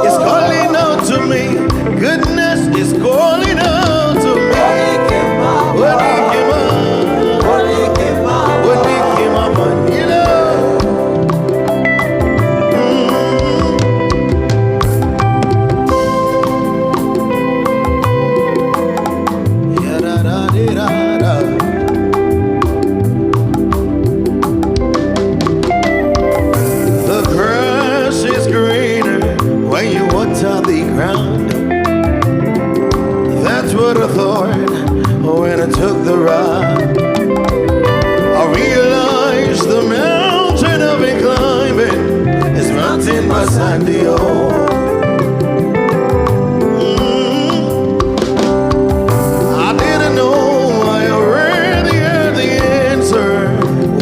It's calling out to me. Goodness is calling out to me. The grass is greener when you water the ground. That's what I thought when I took the ride. I realized the mountain I've been climbing is mountain by Sandy I didn't know I already had the answer.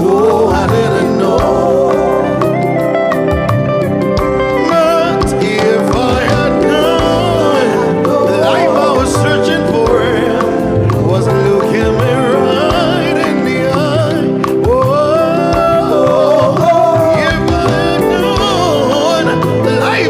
Oh, I didn't know. But if I had known, the life I was searching for was looking me right in the eye. Oh, if I had known, the life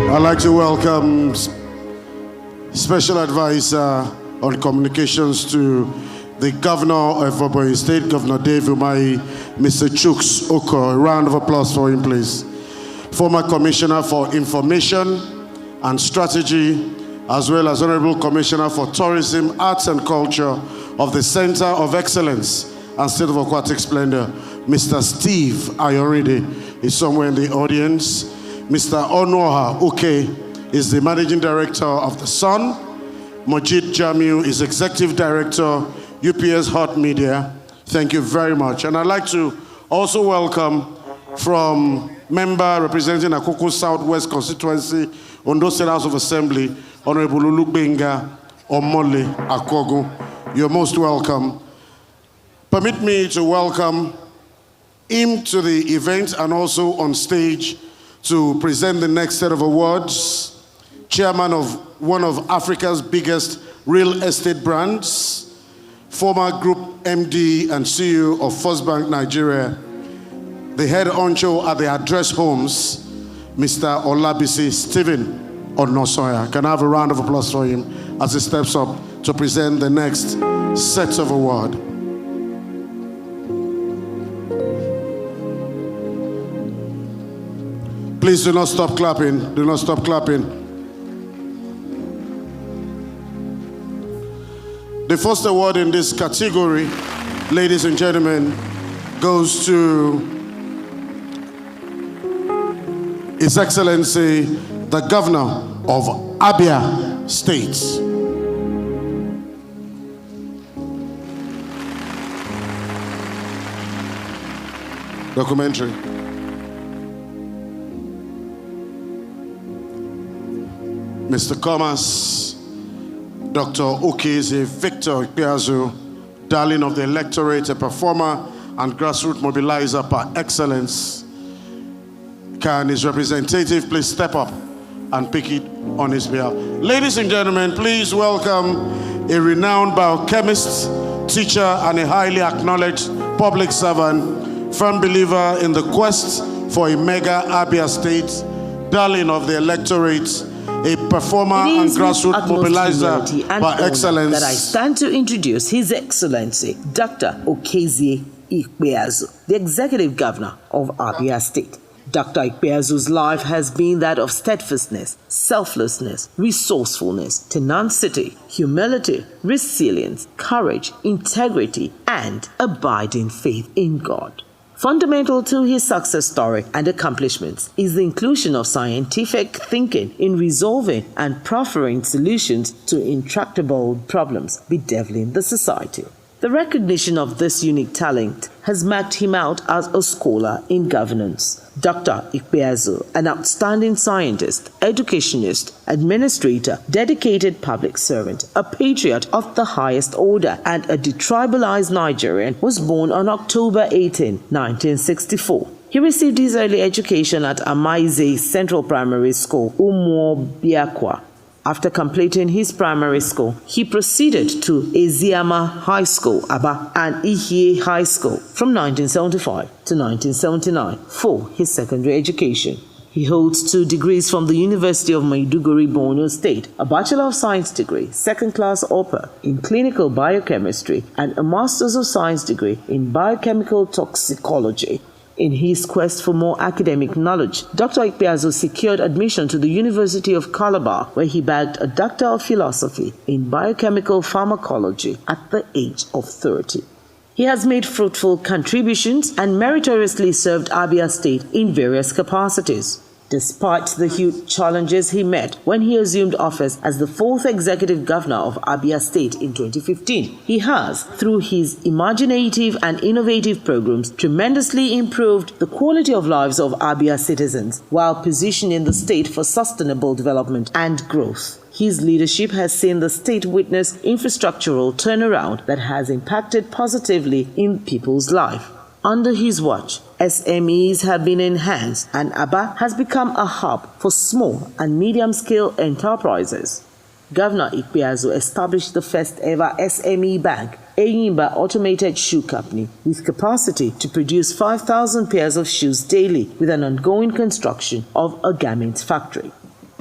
I'd like to welcome Special Advisor on Communications to the Governor of Oboy State, Governor Dave Umahi, Mr. Chuks Oko. A round of applause for him, please. Former Commissioner for Information and Strategy, as well as Honorable Commissioner for Tourism, Arts and Culture of the Center of Excellence and State of Aquatic Splendor, Mr. Steve Ayoride is somewhere in the audience. Mr. Onoha Uke is the Managing Director of The Sun. Mojid Jamiu is Executive Director, UPS Hot Media. Thank you very much. And I'd like to also welcome from member representing Akoko Southwest Constituency, Ondo State House of Assembly, Honorable Olubenga Omole Akogu. You're most welcome. Permit me to welcome him to the event and also on stage to present the next set of awards. Chairman of one of Africa's biggest real estate brands, former Group MD and CEO of First Bank Nigeria, the head honcho at the Address Homes, Mr. Olabisi Stephen Onosoya. Can I have a round of applause for him as he steps up to present the next set of awards? Please do not stop clapping. Do not stop clapping. The first award in this category, ladies and gentlemen, goes to His Excellency, the Governor of Abia State. Documentary. Mr. Commerce, Dr. Okeze Victor Ikpeazu, darling of the electorate, a performer and grassroots mobilizer par excellence. Can his representative please step up and pick it on his behalf? Ladies and gentlemen, please welcome a renowned biochemist, teacher, and a highly acknowledged public servant, firm believer in the quest for a mega Abia State, darling of the electorate, a performer and grassroots mobilizer by excellence. That I stand to introduce His Excellency, Dr. Okeze Ikpeazu, the Executive Governor of Abia State. Dr. Ikpeazu's life has been that of steadfastness, selflessness, resourcefulness, tenacity, humility, resilience, courage, integrity, and abiding faith in God. Fundamental to his success story and accomplishments is the inclusion of scientific thinking in resolving and proffering solutions to intractable problems bedeviling the society. The recognition of this unique talent has marked him out as a scholar in governance. Dr. Ikpeazu, an outstanding scientist, educationist, administrator, dedicated public servant, a patriot of the highest order, and a detribalized Nigerian, was born on October 18, 1964. He received his early education at Amaize Central Primary School, Umuobiakwa. After completing his primary school, he proceeded to Eziama High School, Aba, and Ihie High School from 1975 to 1979 for his secondary education. He holds 2 degrees from the University of Maiduguri, Borno State, a Bachelor of Science degree, second-class upper in clinical biochemistry, and a Master's of Science degree in biochemical toxicology. In his quest for more academic knowledge, Dr. Ikpeazu secured admission to the University of Calabar, where he bagged a Doctor of Philosophy in Biochemical Pharmacology at the age of 30. He has made fruitful contributions and meritoriously served Abia State in various capacities. Despite the huge challenges he met when he assumed office as the 4th Executive Governor of Abia State in 2015, he has, through his imaginative and innovative programs, tremendously improved the quality of lives of Abia citizens while positioning the state for sustainable development and growth. His leadership has seen the state witness infrastructural turnaround that has impacted positively in people's life. Under his watch, SMEs have been enhanced and Aba has become a hub for small and medium-scale enterprises. Governor Ikpeazu established the first ever SME bank, Enyimba Automated Shoe Company, with capacity to produce 5,000 pairs of shoes daily with an ongoing construction of a garment factory.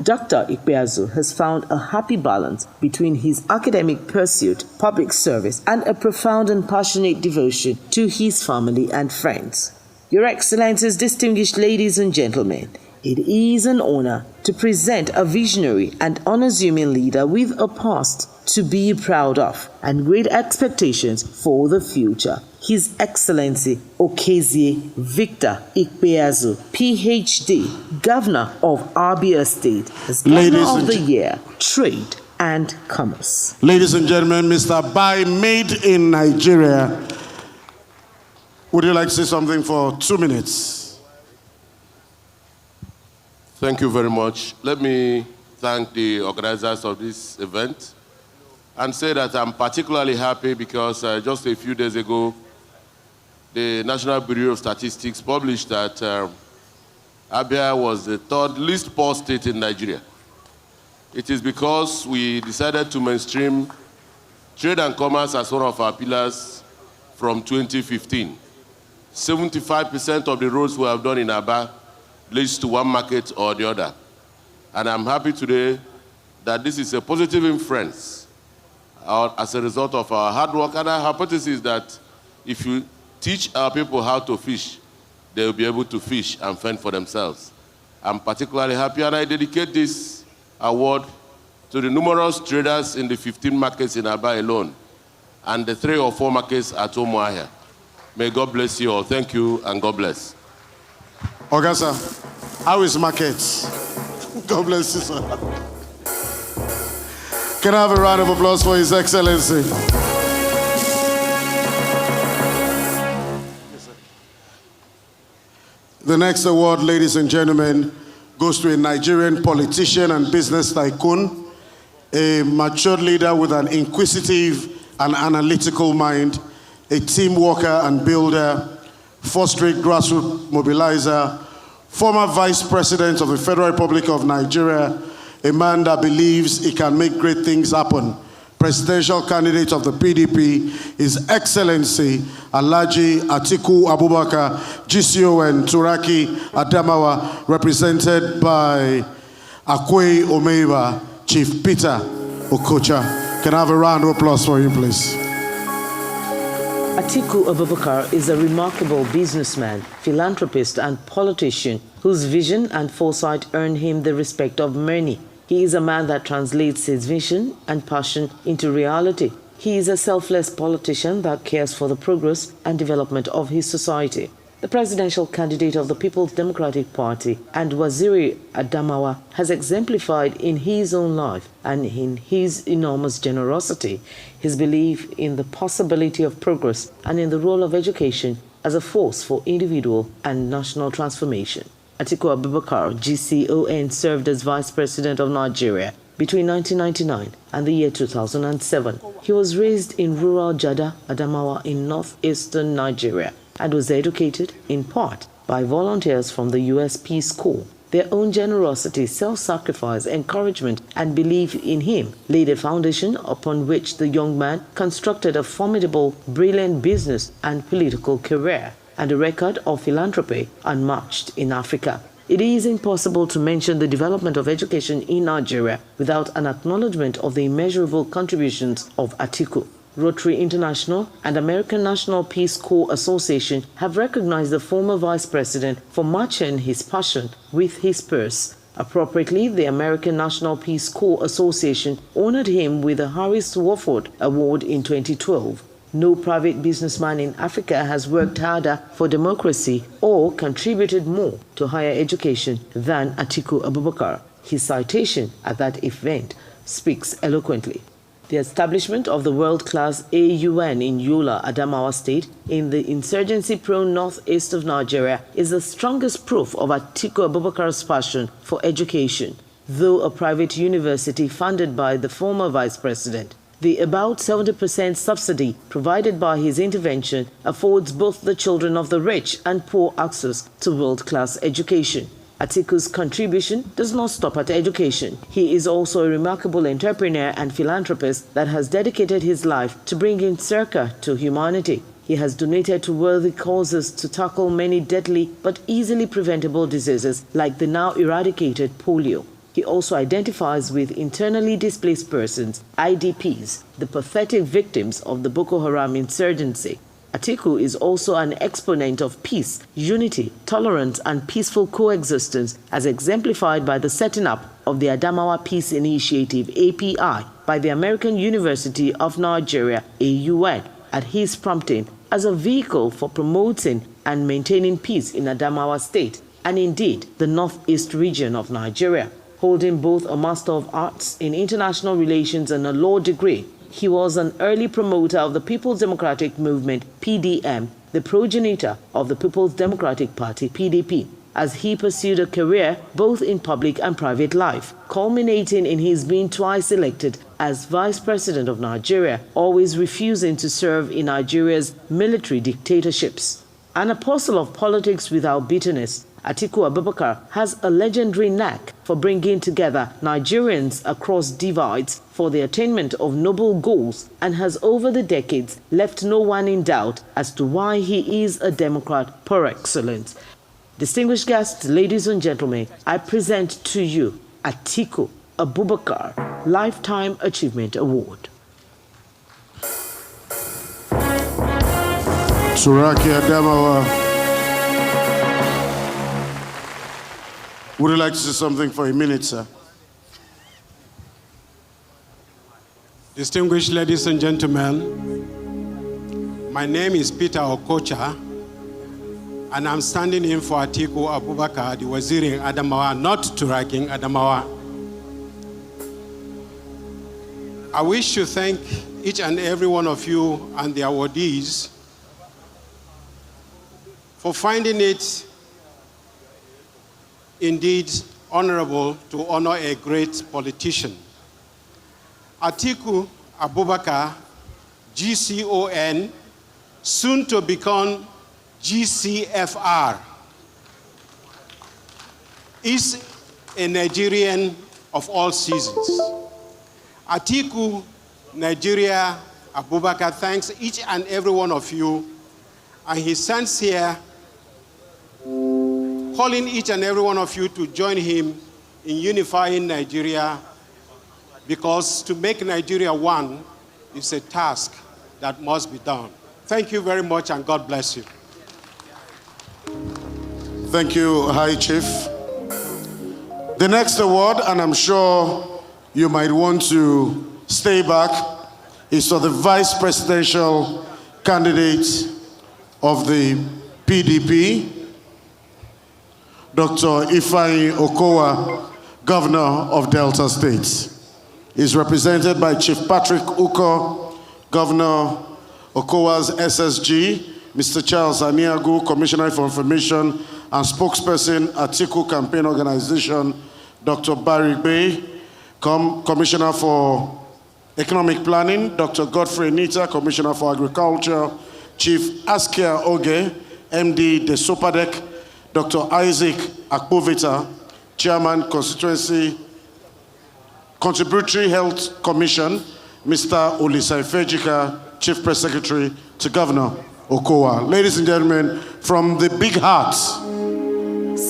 Dr. Ikpeazu has found a happy balance between his academic pursuit, public service, and a profound and passionate devotion to his family and friends. Your Excellencies, distinguished ladies and gentlemen, it is an honor to present a visionary and unassuming leader with a past to be proud of and great expectations for the future. His Excellency Okezie Victor Ikpeazu, PhD, Governor of Abia State, as Governor of the Year, Trade and Commerce. Ladies and gentlemen, Mr. Bai, made in Nigeria. Would you like to say something for 2 minutes? Thank you very much. Let me thank the organizers of this event and say that I'm particularly happy because just a few days ago, the National Bureau of Statistics published that Abia was the third least poor state in Nigeria. It is because we decided to mainstream trade and commerce as one of our pillars from 2015. 75% of the roads we have done in Aba leads to one market or the other. And I'm happy today that this is a positive inference as a result of our hard work. And our hypothesis is that if you teach our people how to fish, they will be able to fish and fend for themselves. I'm particularly happy, and I dedicate this award to the numerous traders in the 15 markets in Aba alone, and the 3 or 4 markets at Umuahia. May God bless you all. Thank you, and God bless. Ogasa, how is markets? God bless you, sir. Can I have a round of applause for His Excellency? The next award, ladies and gentlemen, goes to a Nigerian politician and business tycoon, a mature leader with an inquisitive and analytical mind, a team worker and builder, first-rate grassroots mobilizer, former Vice President of the Federal Republic of Nigeria, a man that believes he can make great things happen, presidential candidate of the PDP, His Excellency Alhaji Atiku Abubakar, GCON Turaki Adamawa, represented by Akwe Omeiba, Chief Peter Okocha. Can I have a round of applause for him, please? Atiku Abubakar is a remarkable businessman, philanthropist, and politician whose vision and foresight earned him the respect of many. He is a man that translates his vision and passion into reality. He is a selfless politician that cares for the progress and development of his society. The presidential candidate of the People's Democratic Party and Waziri Adamawa has exemplified in his own life and in his enormous generosity his belief in the possibility of progress and in the role of education as a force for individual and national transformation. Atiku Abubakar, GCON, served as Vice President of Nigeria between 1999 and the year 2007. He was raised in rural Jada, Adamawa in northeastern Nigeria and was educated, in part, by volunteers from the U.S. Peace Corps. Their own generosity, self-sacrifice, encouragement, and belief in him laid a foundation upon which the young man constructed a formidable, brilliant business and political career, and a record of philanthropy unmatched in Africa. It is impossible to mention the development of education in Nigeria without an acknowledgement of the immeasurable contributions of Atiku. Rotary International and American National Peace Corps Association have recognized the former vice president for matching his passion with his purse. Appropriately, the American National Peace Corps Association honored him with the Harris Wofford Award in 2012. No private businessman in Africa has worked harder for democracy or contributed more to higher education than Atiku Abubakar. His citation at that event speaks eloquently. The establishment of the world-class AUN in Yola, Adamawa State, in the insurgency-prone northeast of Nigeria, is the strongest proof of Atiku Abubakar's passion for education. Though a private university funded by the former vice president, the about 70% subsidy provided by his intervention affords both the children of the rich and poor access to world-class education. Atiku's contribution does not stop at education. He is also a remarkable entrepreneur and philanthropist that has dedicated his life to bringing circa to humanity. He has donated to worthy causes to tackle many deadly but easily preventable diseases like the now eradicated polio. He also identifies with internally displaced persons, IDPs, the pathetic victims of the Boko Haram insurgency. Atiku is also an exponent of peace, unity, tolerance, and peaceful coexistence as exemplified by the setting up of the Adamawa Peace Initiative, API, by the American University of Nigeria, AUN, at his prompting as a vehicle for promoting and maintaining peace in Adamawa State, and indeed the northeast region of Nigeria. Holding both a Master of Arts in International Relations and a law degree, he was an early promoter of the People's Democratic Movement, PDM, the progenitor of the People's Democratic Party, PDP, as he pursued a career both in public and private life, culminating in his being twice elected as Vice President of Nigeria, always refusing to serve in Nigeria's military dictatorships. An apostle of politics without bitterness, Atiku Abubakar has a legendary knack for bringing together Nigerians across divides for the attainment of noble goals and has over the decades left no one in doubt as to why he is a Democrat par excellence. Distinguished guests, ladies and gentlemen, I present to you Atiku Abubakar Lifetime Achievement Award. Suraki Adamawa. Would you like to say something for a minute, sir? Distinguished ladies and gentlemen, my name is Peter Okocha, and I'm standing in for Atiku Abubakar, the Waziri in Adamawa, not Turaking Adamawa. I wish to thank each and every one of you and the awardees for finding it indeed honorable to honor a great politician. Atiku Abubakar, GCON, soon to become GCFR, is a Nigerian of all seasons. Atiku, Nigeria, Abubakar thanks each and every one of you, and he sends here calling each and every one of you to join him in unifying Nigeria, because to make Nigeria one is a task that must be done. Thank you very much, and God bless you. Thank you, High Chief. The next award, and I'm sure you might want to stay back, is for the Vice Presidential candidate of the PDP, Dr. Ifeanyi Okowa, Governor of Delta State. Is represented by Chief Patrick Uko, Governor Okowa's SSG, Mr. Charles Aniagu, Commissioner for Information, and spokesperson Atiku Campaign Organization, Dr. Barry Bay, Commissioner for Economic Planning, Dr. Godfrey Nita, Commissioner for Agriculture, Chief Askia Oge, MD de Sopadek, Dr. Isaac Akpovita, Chairman, Contributory Health Commission, Mr. Olisa Ifejika, Chief Press Secretary to Governor Okowa. Ladies and gentlemen, from the big heart,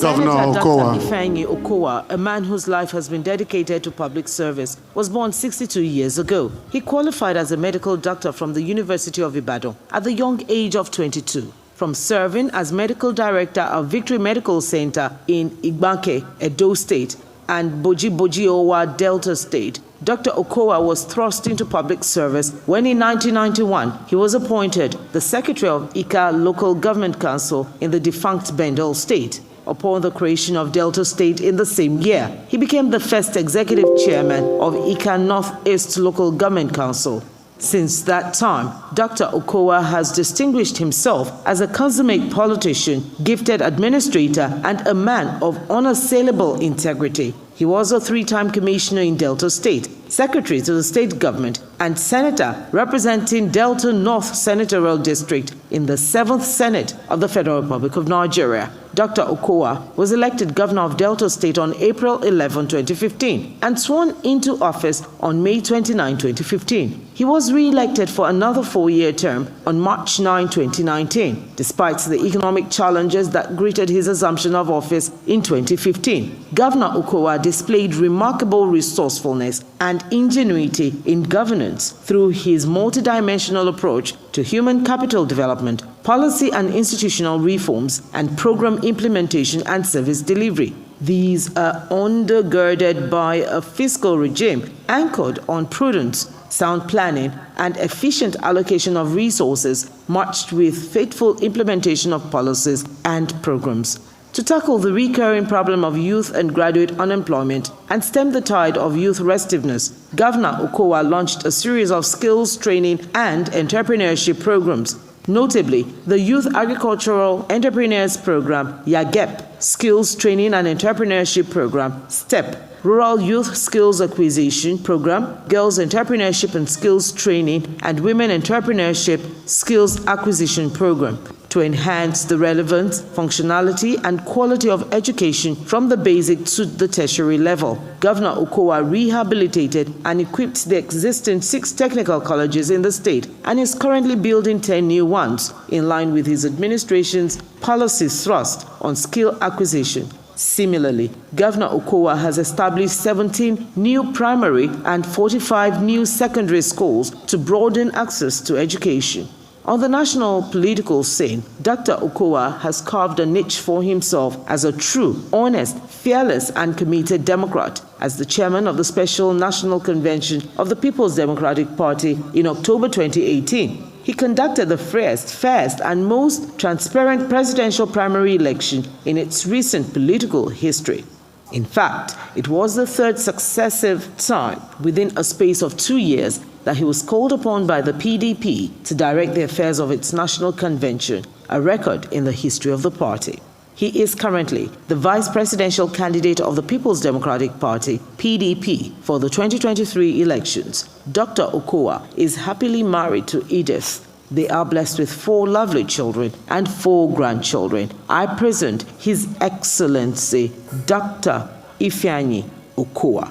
Governor Okowa. Dr. Ifeanyi Okowa, a man whose life has been dedicated to public service, was born 62 years ago. He qualified as a medical doctor from the University of Ibadan at the young age of 22. From serving as medical director of Victory Medical Center in Igbanke, Edo State, and Boji-Owa, Delta State, Dr. Okowa was thrust into public service when in 1991 he was appointed the Secretary of Ika Local Government Council in the defunct Bendel State. Upon the creation of Delta State in the same year, he became the first executive chairman of Ika Northeast Local Government Council. Since that time, Dr. Okowa has distinguished himself as a consummate politician, gifted administrator, and a man of unassailable integrity. He was a three-time commissioner in Delta State, secretary to the state government, and senator representing Delta North Senatorial District in the 7th Senate of the Federal Republic of Nigeria. Dr. Okowa was elected governor of Delta State on April 11, 2015, and sworn into office on May 29, 2015. He was re-elected for another 4-year term on March 9, 2019, despite the economic challenges that greeted his assumption of office in 2015. Governor Okowa displayed remarkable resourcefulness and ingenuity in governance through his multidimensional approach to human capital development, policy and institutional reforms, and program implementation and service delivery. These are undergirded by a fiscal regime anchored on prudence, sound planning, and efficient allocation of resources, matched with faithful implementation of policies and programs. To tackle the recurring problem of youth and graduate unemployment and stem the tide of youth restiveness, Governor Okowa launched a series of skills training and entrepreneurship programs. Notably, the Youth Agricultural Entrepreneurs Program, YAGEP, Skills Training and Entrepreneurship Program, STEP, Rural Youth Skills Acquisition Program, Girls Entrepreneurship and Skills Training, and Women Entrepreneurship Skills Acquisition Program, to enhance the relevance, functionality, and quality of education from the basic to the tertiary level. Governor Okowa rehabilitated and equipped the existing 6 technical colleges in the state and is currently building 10 new ones, in line with his administration's policy thrust on skill acquisition. Similarly, Governor Okowa has established 17 new primary and 45 new secondary schools to broaden access to education. On the national political scene, Dr. Okowa has carved a niche for himself as a true, honest, fearless, and committed Democrat. As the chairman of the Special National Convention of the People's Democratic Party in October 2018, he conducted the fairest, and most transparent presidential primary election in its recent political history. In fact, it was the 3rd successive time within a space of 2 years that he was called upon by the PDP to direct the affairs of its national convention, a record in the history of the party. He is currently the vice presidential candidate of the People's Democratic Party, PDP, for the 2023 elections. Dr. Okowa is happily married to Edith. They are blessed with 4 lovely children and 4 grandchildren. I present His Excellency, Dr. Ifeanyi Okowa.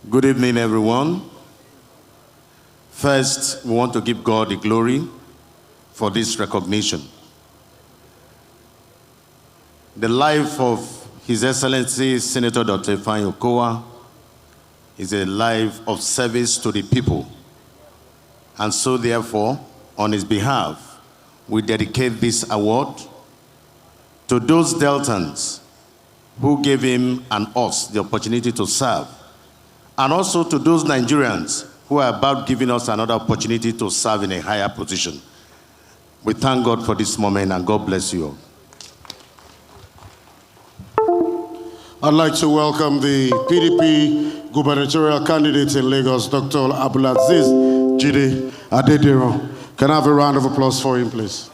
Good evening, everyone. First, we want to give God the glory for this recognition. The life of His Excellency Senator Dr. Ifeanyi Okowa is a life of service to the people. And so, therefore, on his behalf, we dedicate this award to those Deltans who gave him and us the opportunity to serve, and also to those Nigerians who are about giving us another opportunity to serve in a higher position. We thank God for this moment, and God bless you all. I'd like to welcome the PDP gubernatorial candidate in Lagos, Dr. Abdulaziz Jide Adediro. Can I have a round of applause for him, please?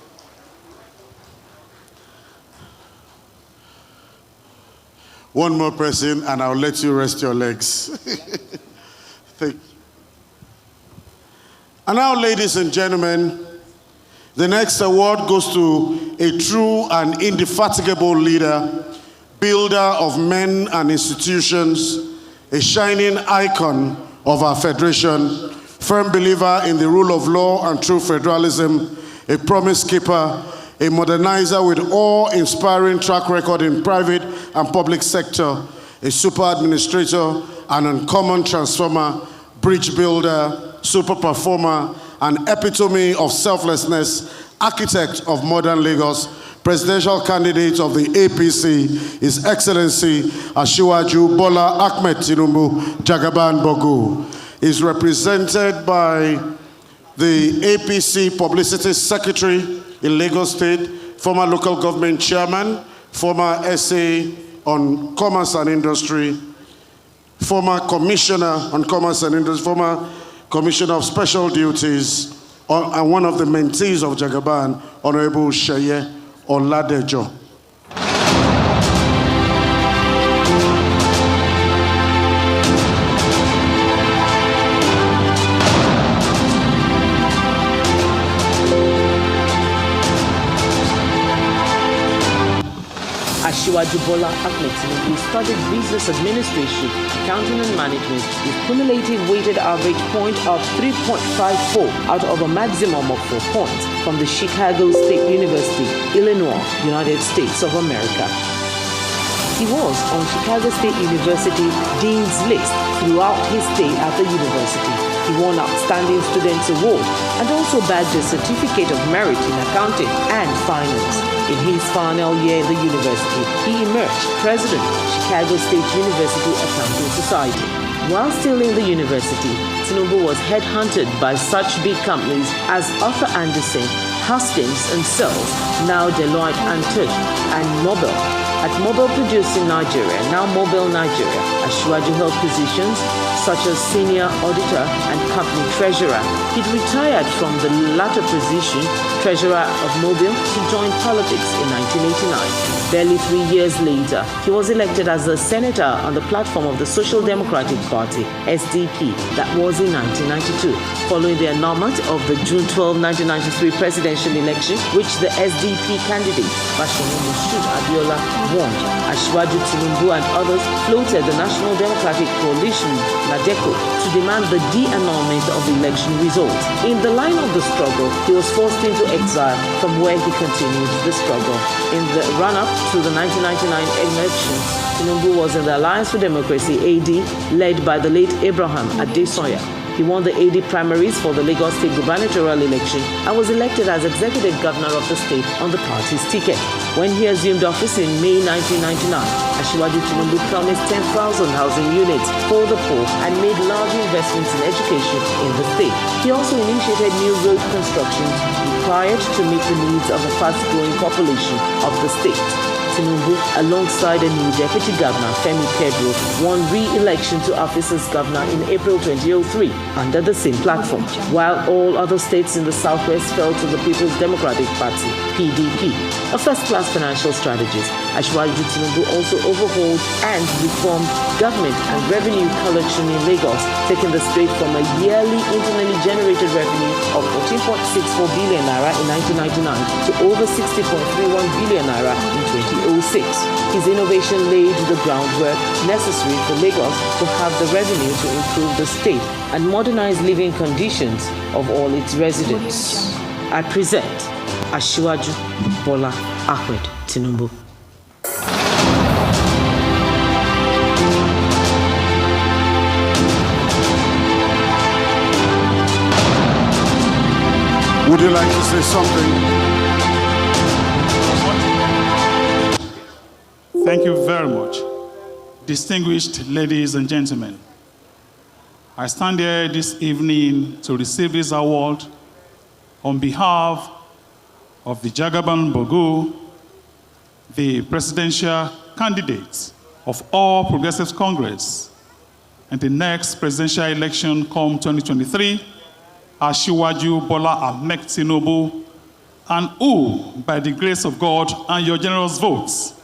One more person, and I'll let you rest your legs. Thank you. And now, ladies and gentlemen, the next award goes to a true and indefatigable leader, builder of men and institutions, a shining icon of our federation, firm believer in the rule of law and true federalism, a promise keeper, a modernizer with awe-inspiring track record in private and public sector, a super administrator, an uncommon transformer, bridge builder, super performer, an epitome of selflessness, architect of modern Lagos, presidential candidate of the APC, His Excellency Asiwaju Bola Ahmed Tinubu Jagaban Bogu, is represented by the APC Publicity Secretary in Lagos State, former local government chairman, former SA on Commerce and Industry, former commissioner on Commerce and Industry, former commissioner of special duties, and one of the mentees of Jagaban, Honorable Sheye Oladejo. Asiwaju Bola Ahmed Tinubu studied business administration, accounting and management with cumulative weighted average point of 3.54 out of a maximum of 4 points from the Chicago State University, Illinois, United States of America. He was on Chicago State University Dean's List throughout his stay at the university. He won Outstanding Students Award and also bagged a Certificate of Merit in Accounting and Finance. In his final year in the university, he emerged President, Chicago State University Accounting Society. While still in the university, Tinubu was headhunted by such big companies as Arthur Andersen, Haskins and Sells, now Deloitte and Touche, and Nobel. At Mobile Producing Nigeria, now Mobile Nigeria, Asiwaju held positions such as senior auditor and company treasurer. He'd retired from the latter position, treasurer of Mobile, to join politics in 1989. Barely 3 years later, he was elected as a senator on the platform of the Social Democratic Party, SDP, that was in 1992. Following the annulment of the June 12, 1993 presidential election, which the SDP candidate, Bashiru Moshood Abiola, won, Asiwaju Tinubu and others floated the National Democratic Coalition, NADECO, to demand the de-annulment of the election results. In the line of the struggle, he was forced into exile, from where he continued the struggle. In the run-up to the 1999 election, Tinubu was in the Alliance for Democracy, AD, led by the late Abraham Adesoya. He won the AD primaries for the Lagos State gubernatorial election and was elected as executive governor of the state on the party's ticket. When he assumed office in May 1999, Asiwaju Tinubu promised 10,000 housing units for the poor and made large investments in education in the state. He also initiated new road constructions required to meet the needs of the fast-growing population of the state. Tinubu, alongside a new deputy governor, Femi Pedro, won re-election to office as governor in April 2003 under the same platform, while all other states in the southwest fell to the People's Democratic Party, PDP. A first-class financial strategist, Asiwaju Tinubu also overhauled and reformed government and revenue collection in Lagos, taking the state from a yearly internally generated revenue of 14.64 billion naira in 1999 to over 60.31 billion naira in 2006. His innovation laid the groundwork necessary for Lagos to have the revenue to improve the state and modernize living conditions of all its residents. I present Asiwaju Bola Ahmed Tinubu. Would you like to say something? Thank you very much. Distinguished ladies and gentlemen, I stand here this evening to receive this award on behalf of the Jagaban Bogu, the presidential candidate of All Progressives Congress, and the next presidential election come 2023, Asiwaju Bola Ahmed Tinubu, and who, by the grace of God and your generous votes,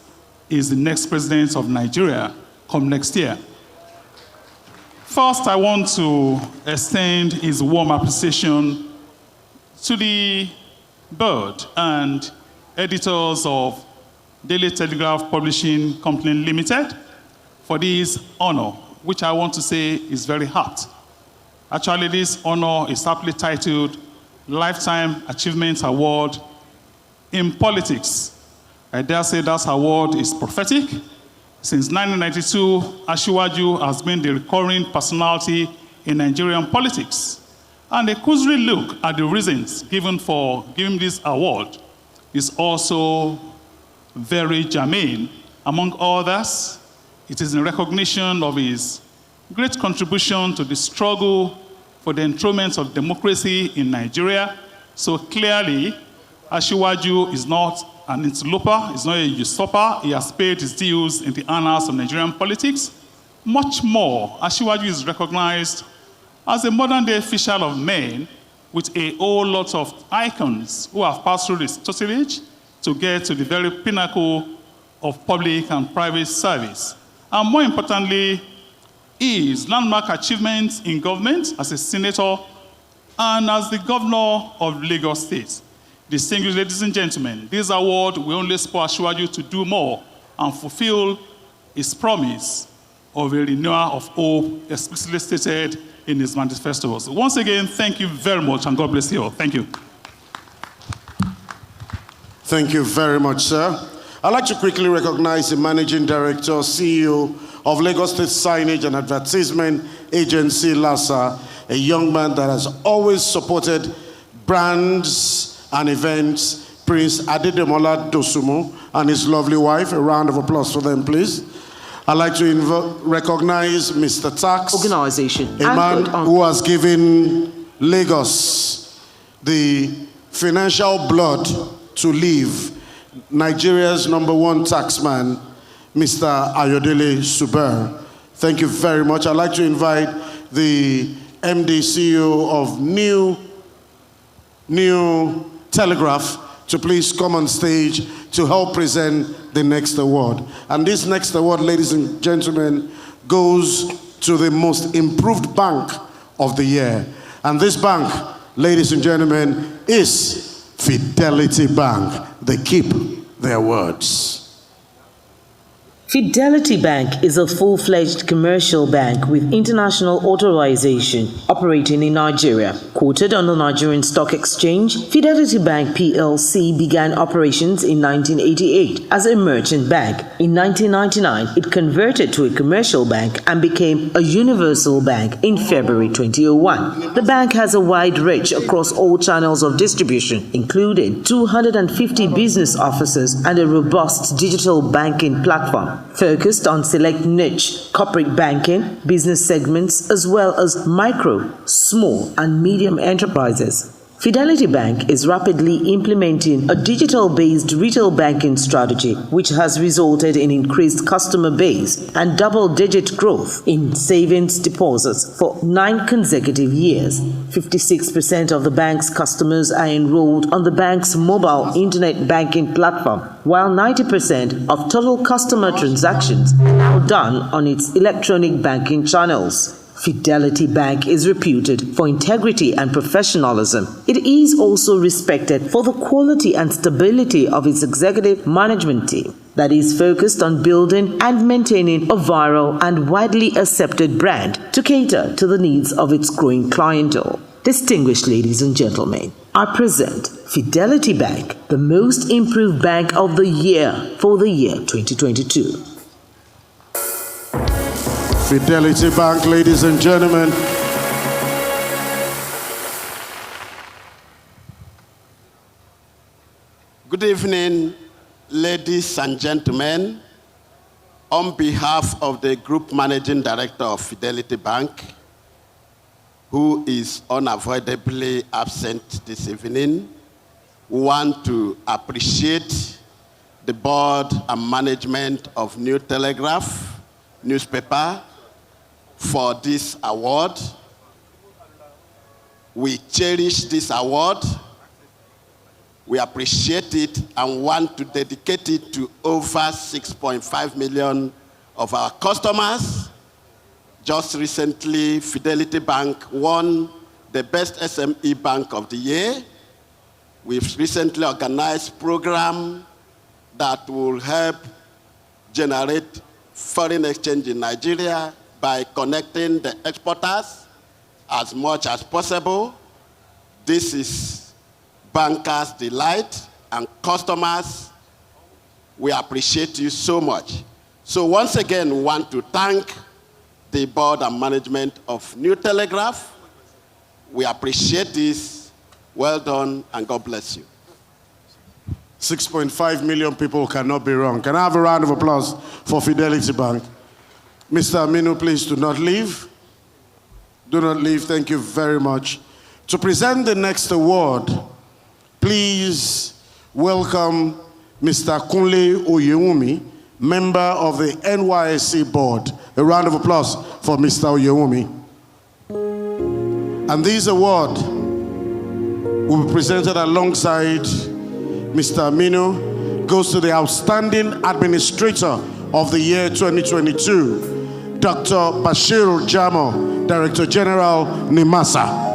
is the next president of Nigeria come next year. First, I want to extend his warm appreciation to the board and editors of Daily Telegraph Publishing Company Limited for this honor, which I want to say is very apt. Actually, this honor is aptly titled Lifetime Achievement Award in Politics. I dare say that award is prophetic. Since 1992, Asiwaju has been the recurring personality in Nigerian politics. And a cursory look at the reasons given for giving this award is also very germane. Among others, it is in recognition of his great contribution to the struggle for the enthronement of democracy in Nigeria. So clearly, Asiwaju is not an interloper, is not a usurper. He has paid his dues in the annals of Nigerian politics. Much more, Asiwaju is recognized as a modern-day official of men with a whole lot of icons who have passed through this tutelage to get to the very pinnacle of public and private service. And more importantly, his landmark achievements in government as a senator and as the governor of Lagos State. Distinguished ladies and gentlemen, this award will only spur Asiwaju to do more and fulfill his promise of a renewal of hope explicitly stated in his manifesto. So once again, thank you very much, and God bless you all. Thank you. Thank you very much, sir. I'd like to quickly recognize the Managing Director, CEO of Lagos State Signage and Advertisement Agency, LASA, a young man that has always supported brands and events, Prince Adedemola Dosumu and his lovely wife. A round of applause for them, please. I'd like to recognize Mr. Tax, Organization, a man who has given Lagos the financial blood to live. Nigeria's #1 taxman, Mr. Ayodele Suber. Thank you very much. I'd like to invite the MD CEO of New Telegraph to please come on stage to help present the next award. And this next award, ladies and gentlemen, goes to the most improved bank of the year. And this bank, ladies and gentlemen, is Fidelity Bank. They keep their words. Fidelity Bank is a full-fledged commercial bank with international authorization operating in Nigeria. Quoted on the Nigerian Stock Exchange, Fidelity Bank PLC began operations in 1988 as a merchant bank. In 1999, it converted to a commercial bank and became a universal bank in February 2001. The bank has a wide reach across all channels of distribution, including 250 business offices and a robust digital banking platform focused on select niche corporate banking, business segments, as well as micro, small, and medium enterprises. Fidelity Bank is rapidly implementing a digital-based retail banking strategy, which has resulted in increased customer base and double-digit growth in savings deposits for 9 consecutive years. 56% of the bank's customers are enrolled on the bank's mobile internet banking platform, while 90% of total customer transactions are now done on its electronic banking channels. Fidelity Bank is reputed for integrity and professionalism. It is also respected for the quality and stability of its executive management team that is focused on building and maintaining a viral and widely accepted brand to cater to the needs of its growing clientele. Distinguished ladies and gentlemen, I present Fidelity Bank, the most improved bank of the year for the year 2022. Fidelity Bank, ladies and gentlemen. Good evening, ladies and gentlemen. On behalf of the Group Managing Director of Fidelity Bank, who is unavoidably absent this evening, we want to appreciate the board and management of New Telegraph newspaper for this award. We cherish this award. We appreciate it and want to dedicate it to over 6.5 million of our customers. Just recently, Fidelity Bank won the Best SME Bank of the Year. We've recently organized a program that will help generate foreign exchange in Nigeria by connecting the exporters as much as possible. This is bankers' delight, and customers, we appreciate you so much. So once again, we want to thank the board and management of New Telegraph. We appreciate this. Well done, and God bless you. 6.5 million people cannot be wrong. Can I have a round of applause for Fidelity Bank? Mr. Aminu, please do not leave. Do not leave. Thank you very much. To present the next award, please welcome Mr. Kunle Oyewumi, member of the NYSC board. A round of applause for Mr. Oyewumi. And this award will be presented alongside Mr. Aminu. Goes to the Outstanding Administrator of the Year 2022, Dr. Bashir Jamo, Director General, NIMASA.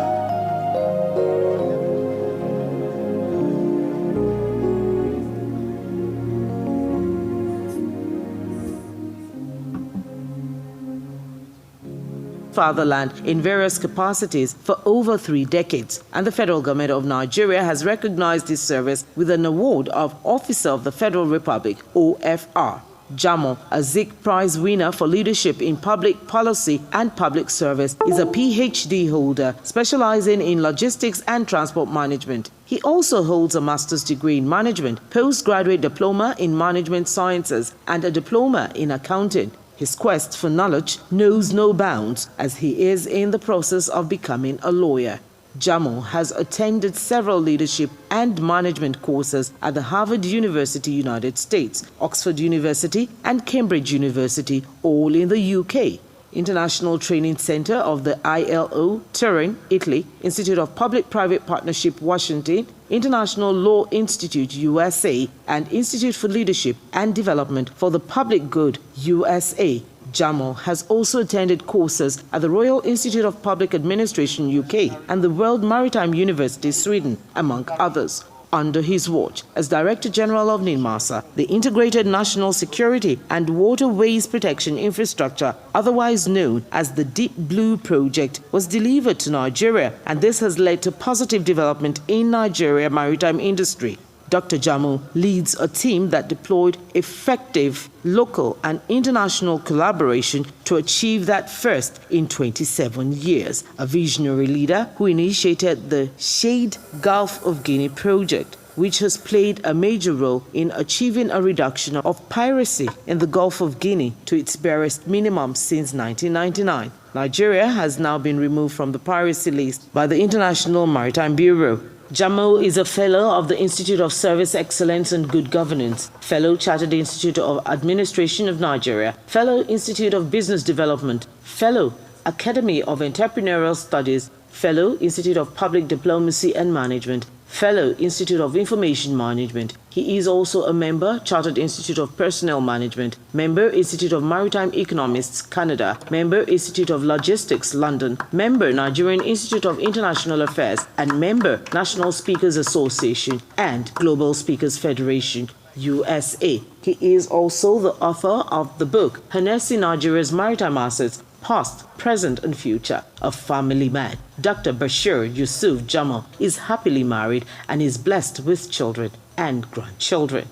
fatherland in various capacities for over 3 decades, and the federal government of Nigeria has recognized his service with an award of Officer of the Federal Republic, OFR. Jamo, a Zik Prize winner for leadership in public policy and public service, is a PhD holder specializing in logistics and transport management. He also holds a master's degree in management, postgraduate diploma in management sciences, and a diploma in accounting. His quest for knowledge knows no bounds as he is in the process of becoming a lawyer. Jamo has attended several leadership and management courses at the Harvard University, United States, Oxford University, and Cambridge University, all in the UK. International Training Center of the ILO, Turin, Italy, Institute of Public-Private Partnership, Washington, International Law Institute, USA, and Institute for Leadership and Development for the Public Good, USA. Jamo has also attended courses at the Royal Institute of Public Administration, UK, and the World Maritime University, Sweden, among others. Under his watch, as Director General of NINMASA, the Integrated National Security and Waterways Protection Infrastructure, otherwise known as the Deep Blue Project, was delivered to Nigeria, and this has led to positive development in Nigeria maritime industry. Dr. Jamo leads a team that deployed effective local and international collaboration to achieve that first in 27 years. A visionary leader who initiated the Shade Gulf of Guinea project, which has played a major role in achieving a reduction of piracy in the Gulf of Guinea to its barest minimum since 1999. Nigeria has now been removed from the piracy list by the International Maritime Bureau. Jamo is a Fellow of the Institute of Service Excellence and Good Governance, Fellow Chartered Institute of Administration of Nigeria, Fellow Institute of Business Development, Fellow Academy of Entrepreneurial Studies, Fellow Institute of Public Diplomacy and Management, Fellow Institute of Information Management. He is also a member, Chartered Institute of Personnel Management, member, Institute of Maritime Economists, Canada, member, Institute of Logistics, London, member, Nigerian Institute of International Affairs, and member, National Speakers Association and Global Speakers Federation, USA. He is also the author of the book, Harnessing Nigeria's Maritime Assets, Past, Present, and Future, a Family Man. Dr. Bashir Yusuf Jamo is happily married and is blessed with children and grandchildren.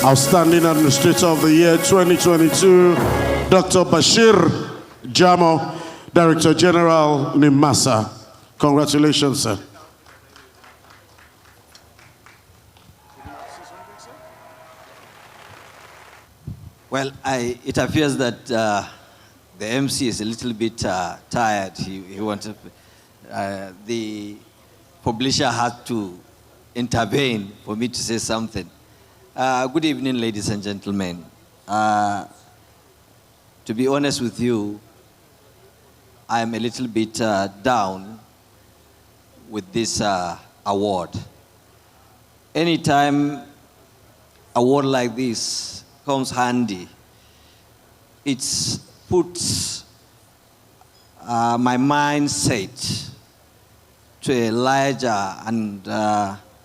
Outstanding Administrator of the Year 2022, Dr. Bashir Jamo, Director General, NINMASA. Congratulations, sir. Well, it appears that the MC is a little bit tired. He wanted, the publisher had to intervene for me to say something. Good evening, ladies and gentlemen. To be honest with you, I am a little bit down with this award. Anytime award like this comes handy, it puts my mindset to a larger and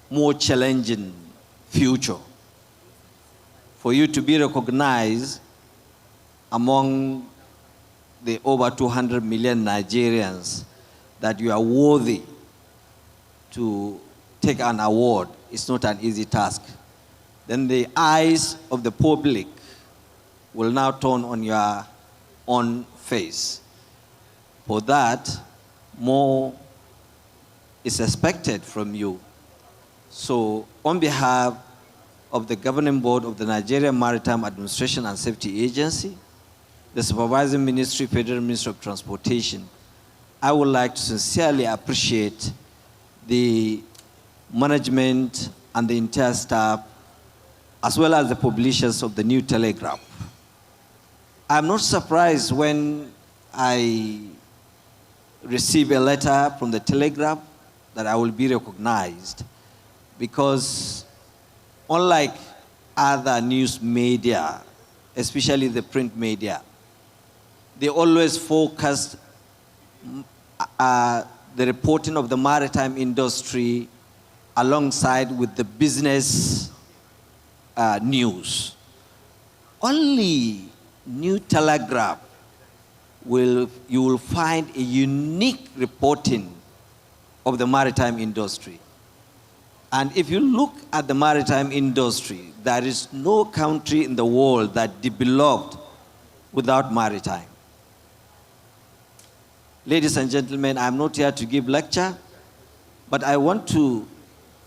more challenging future. For you to be recognized among the over 200 million Nigerians that you are worthy to take an award is not an easy task. Then the eyes of the public will now turn on your own face. For that, more is expected from you. So on behalf of the Governing Board of the Nigerian Maritime Administration and Safety Agency, the Supervising Ministry, Federal Ministry of Transportation, I would like to sincerely appreciate the management and the entire staff, as well as the publishers of the New Telegraph. I'm not surprised when I receive a letter from the Telegraph that I will be recognized, because unlike other news media, especially the print media, they always focus the reporting of the maritime industry alongside with the business news. Only New Telegraph you will find a unique reporting of the maritime industry. And if you look at the maritime industry, there is no country in the world that developed without maritime. Ladies and gentlemen, I'm not here to give lecture, but I want to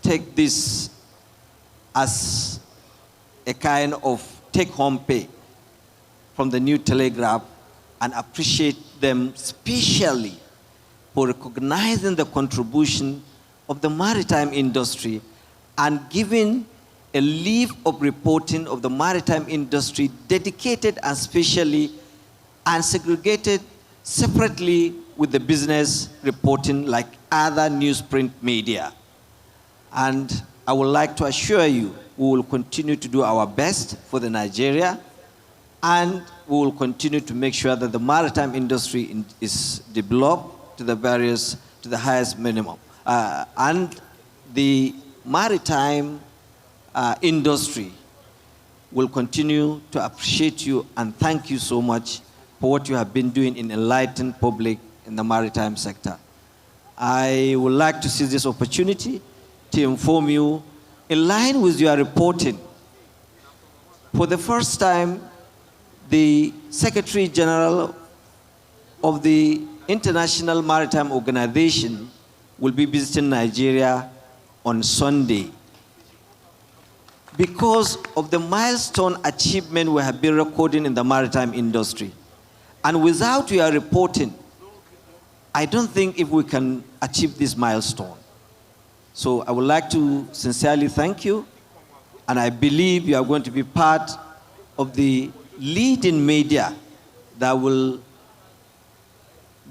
take this as a kind of take-home pay from the New Telegraph and appreciate them specially for recognizing the contribution of the maritime industry and giving a leave of reporting of the maritime industry dedicated and specially and segregated separately with the business reporting like other newsprint media. And I would like to assure you, we will continue to do our best for the Nigeria, and we will continue to make sure that the maritime industry is developed to the highest minimum. And the maritime industry will continue to appreciate you and thank you so much for what you have been doing in enlightening public in the maritime sector. I would like to seize this opportunity to inform you, in line with your reporting, for the first time, the Secretary General of the International Maritime Organization will be visiting Nigeria on Sunday. Because of the milestone achievement we have been recording in the maritime industry. And without your reporting, I don't think if we can achieve this milestone. So I would like to sincerely thank you, and I believe you are going to be part of the leading media that will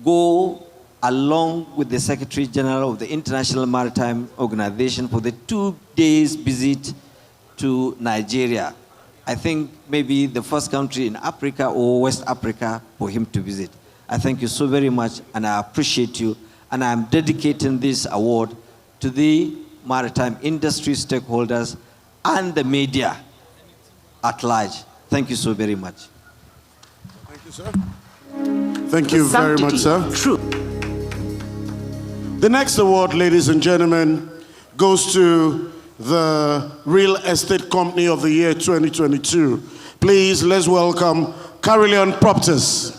go along with the Secretary General of the International Maritime Organization for the 2 days visit to Nigeria. I think maybe the first country in Africa or West Africa for him to visit. I thank you so very much, and I appreciate you, and I'm dedicating this award to the maritime industry stakeholders and the media at large. Thank you so very much. Thank you, sir. Thank you very much, sir. True. The next award, ladies and gentlemen, goes to the Real Estate Company of the Year 2022. Please, let's welcome Carillon Properties.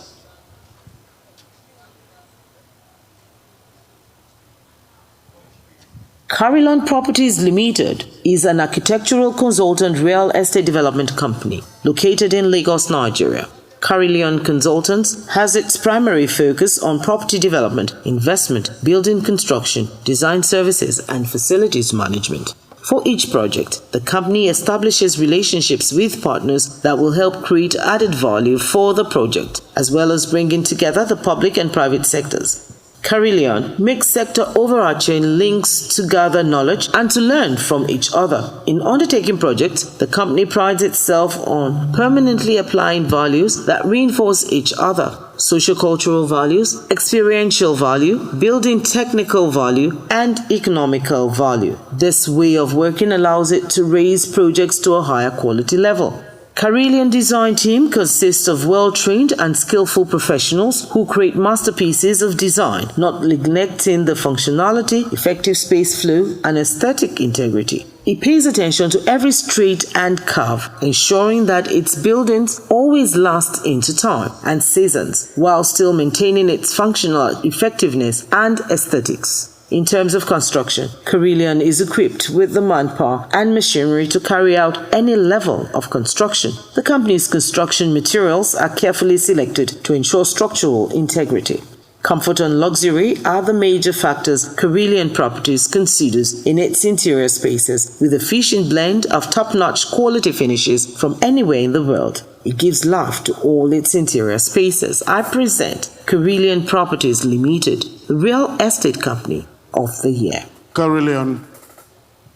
Carillon Properties Limited is an architectural consultant real estate development company located in Lagos, Nigeria. Carillon Consultants has its primary focus on property development, investment, building construction, design services, and facilities management. For each project, the company establishes relationships with partners that will help create added value for the project, as well as bringing together the public and private sectors. Carillon makes sector overarching links to gather knowledge and to learn from each other. In undertaking projects, the company prides itself on permanently applying values that reinforce each other: sociocultural values, experiential value, building technical value, and economical value. This way of working allows it to raise projects to a higher quality level. Carillon design team consists of well-trained and skillful professionals who create masterpieces of design, not neglecting the functionality, effective space flow, and aesthetic integrity. It pays attention to every straight and curve, ensuring that its buildings always last into time and seasons, while still maintaining its functional effectiveness and aesthetics. In terms of construction, Carillon is equipped with the manpower and machinery to carry out any level of construction. The company's construction materials are carefully selected to ensure structural integrity. Comfort and luxury are the major factors Carillon Properties considers in its interior spaces, with a efficient blend of top-notch quality finishes from anywhere in the world. It gives life to all its interior spaces. I present Carillon Properties Limited, the real estate company of the year. Carillon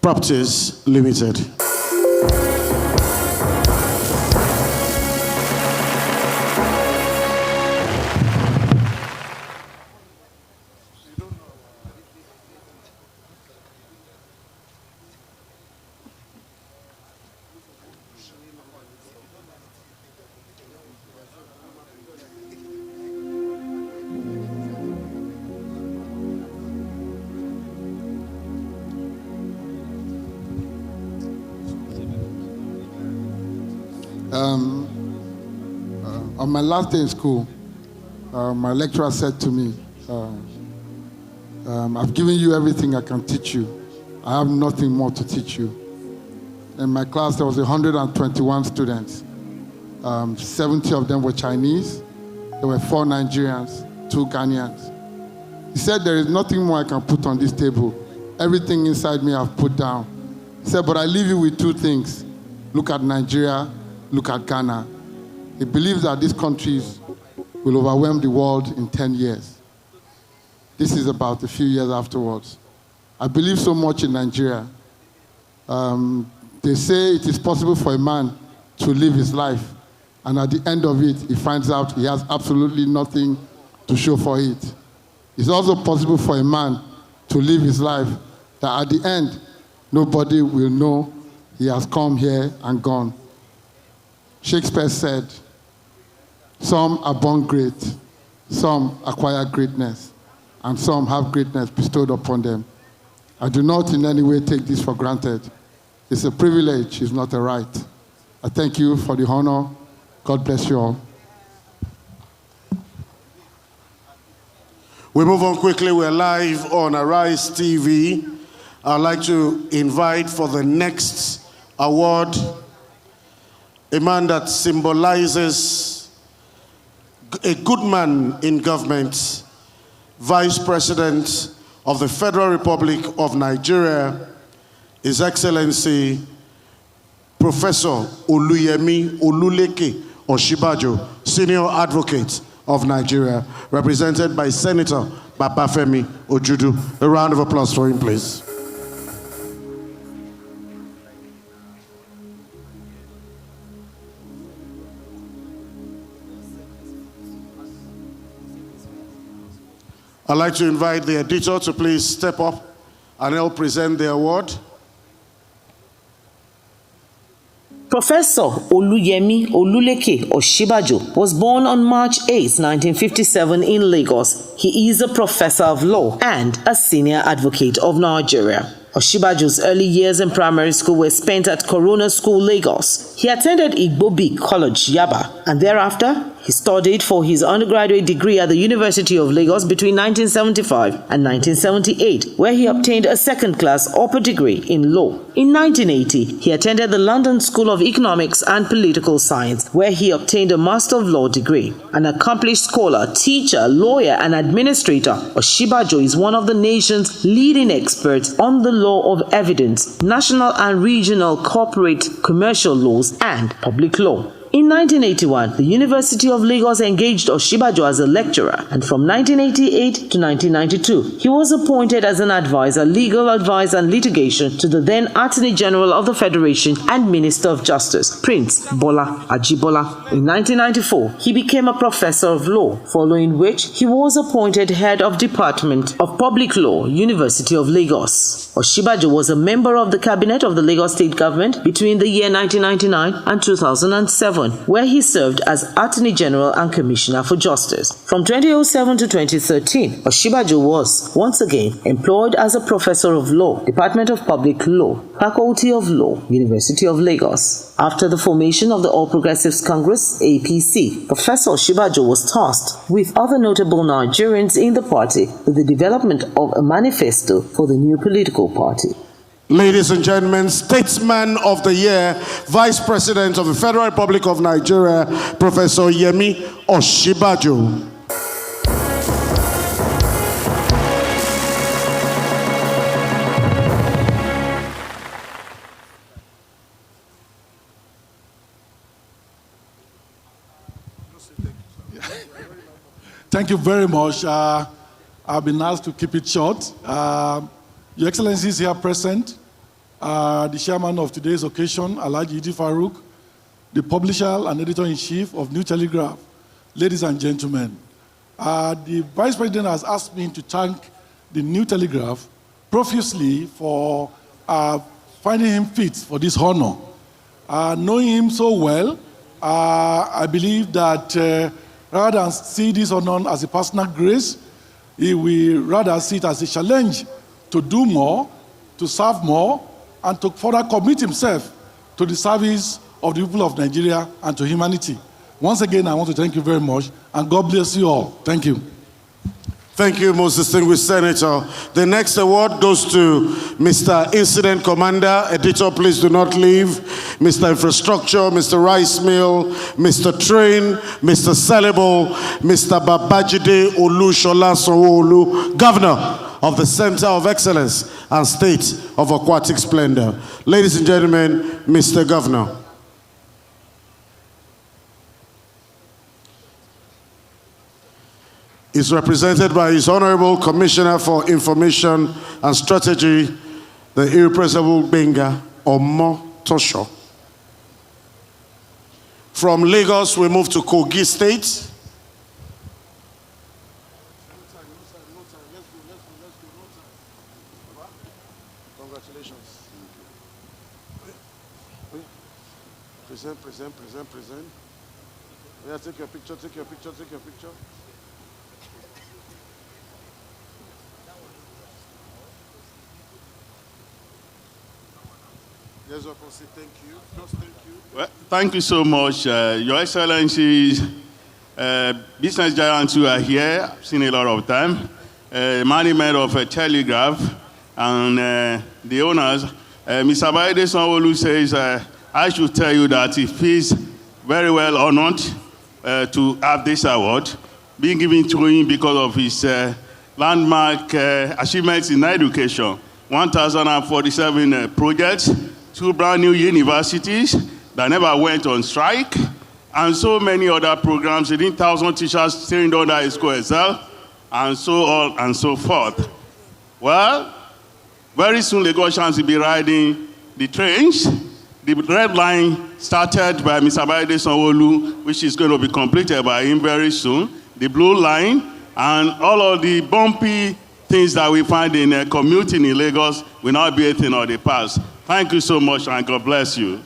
Properties Limited. On my last day in school, my lecturer said to me, I've given you everything I can teach you. I have nothing more to teach you. In my class, there was 121 students. 70 of them were Chinese. There were 4 Nigerians, 2 Ghanaians. He said, there is nothing more I can put on this table. Everything inside me I've put down. He said, but I leave you with 2 things. Look at Nigeria, look at Ghana. He believes that these countries will overwhelm the world in 10 years. This is about a few years afterwards. I believe so much in Nigeria. They say it is possible for a man to live his life, and at the end of it, he finds out he has absolutely nothing to show for it. It's also possible for a man to live his life that at the end, nobody will know he has come here and gone. Shakespeare said, some are born great, some acquire greatness, and some have greatness bestowed upon them. I do not in any way take this for granted. It's a privilege, it's not a right. I thank you for the honor. God bless you all. We move on quickly. We're live on Arise TV. I'd like to invite for the next award a man that symbolizes a good man in government, Vice President of the Federal Republic of Nigeria, His Excellency Professor Oluyemi Oluleke Oshibajo, Senior Advocate of Nigeria, represented by Senator Babafemi Ojudu. A round of applause for him, please. I'd like to invite the editor to please step up and help present the award. Professor Oluyemi Oluleke Oshibajo was born on March 8, 1957 in Lagos. He is a professor of law and a senior advocate of Nigeria. Oshibajo's early years in primary school were spent at Corona School, Lagos. He attended Igbobi College, Yaba, and thereafter he studied for his undergraduate degree at the University of Lagos between 1975 and 1978, where he obtained a second-class upper degree in law. In 1980, he attended the London School of Economics and Political Science, where he obtained a Master of Law degree. An accomplished scholar, teacher, lawyer, and administrator, Oshibajo is one of the nation's leading experts on the law of evidence, national and regional corporate commercial laws, and public law. In 1981, the University of Lagos engaged Oshibajo as a lecturer, and from 1988 to 1992, he was appointed as an advisor, legal advice and litigation to the then Attorney General of the Federation and Minister of Justice, Prince Bola Ajibola. In 1994, he became a professor of law, following which he was appointed head of Department of Public Law, University of Lagos. Oshibajo was a member of the cabinet of the Lagos State government between the year 1999 and 2007. Where he served as Attorney General and Commissioner for Justice. From 2007 to 2013, Oshibajo was, once again, employed as a Professor of Law, Department of Public Law, Faculty of Law, University of Lagos. After the formation of the All Progressives Congress, APC, Professor Oshibajo was tasked with other notable Nigerians in the party with the development of a manifesto for the new political party. Ladies and gentlemen, Statesman of the Year, Vice President of the Federal Republic of Nigeria, Professor Yemi Oshibajo. Thank you very much. I've been asked to keep it short. Your Excellencies here present, the chairman of today's occasion, Alhaji Idi Farouk, the publisher and editor-in-chief of New Telegraph, ladies and gentlemen. The Vice President has asked me to thank the New Telegraph profusely for finding him fit for this honor. Knowing him so well, I believe that rather than see this honor as a personal grace, he will rather see it as a challenge to do more, to serve more, and to further commit himself to the service of the people of Nigeria and to humanity. Once again, I want to thank you very much, and God bless you all. Thank you. Thank you, most distinguished Senator. The next award goes to Mr. Incident Commander. Editor, please do not leave. Mr. Infrastructure, Mr. Rice Mill, Mr. Train, Mr. Sellable, Mr. Babajide Olushola Sanwo-Olu, Governor of the Center of Excellence and State of Aquatic Splendor. Ladies and gentlemen, Mr. Governor. Is represented by His Honorable Commissioner for Information and Strategy, the Irrepressible Benga Omo Tosho. From Lagos, we move to Kogi State. Congratulations. Present. Yeah, take your picture. Yes, thank you. Just thank you. Well, thank you so much, Your Excellencies. Business giants who are here, I've seen a lot of time. Management of Telegraph and the owners. Mr. Babajide Sanwo-Olu says, I should tell you that he feels very well honored to have this award being given to him because of his landmark achievements in education. 1,047 projects, 2 brand new universities that never went on strike, and so many other programs, 18,000 teachers trained under his co-excel, and so on and so forth. Well, very soon Lagosians will be riding the trains. The red line started by Mr. Babajide Sanwo-Olu, which is going to be completed by him very soon. The blue line and all of the bumpy things that we find in commuting in Lagos will not be a thing of the past. Thank you so much, and God bless you.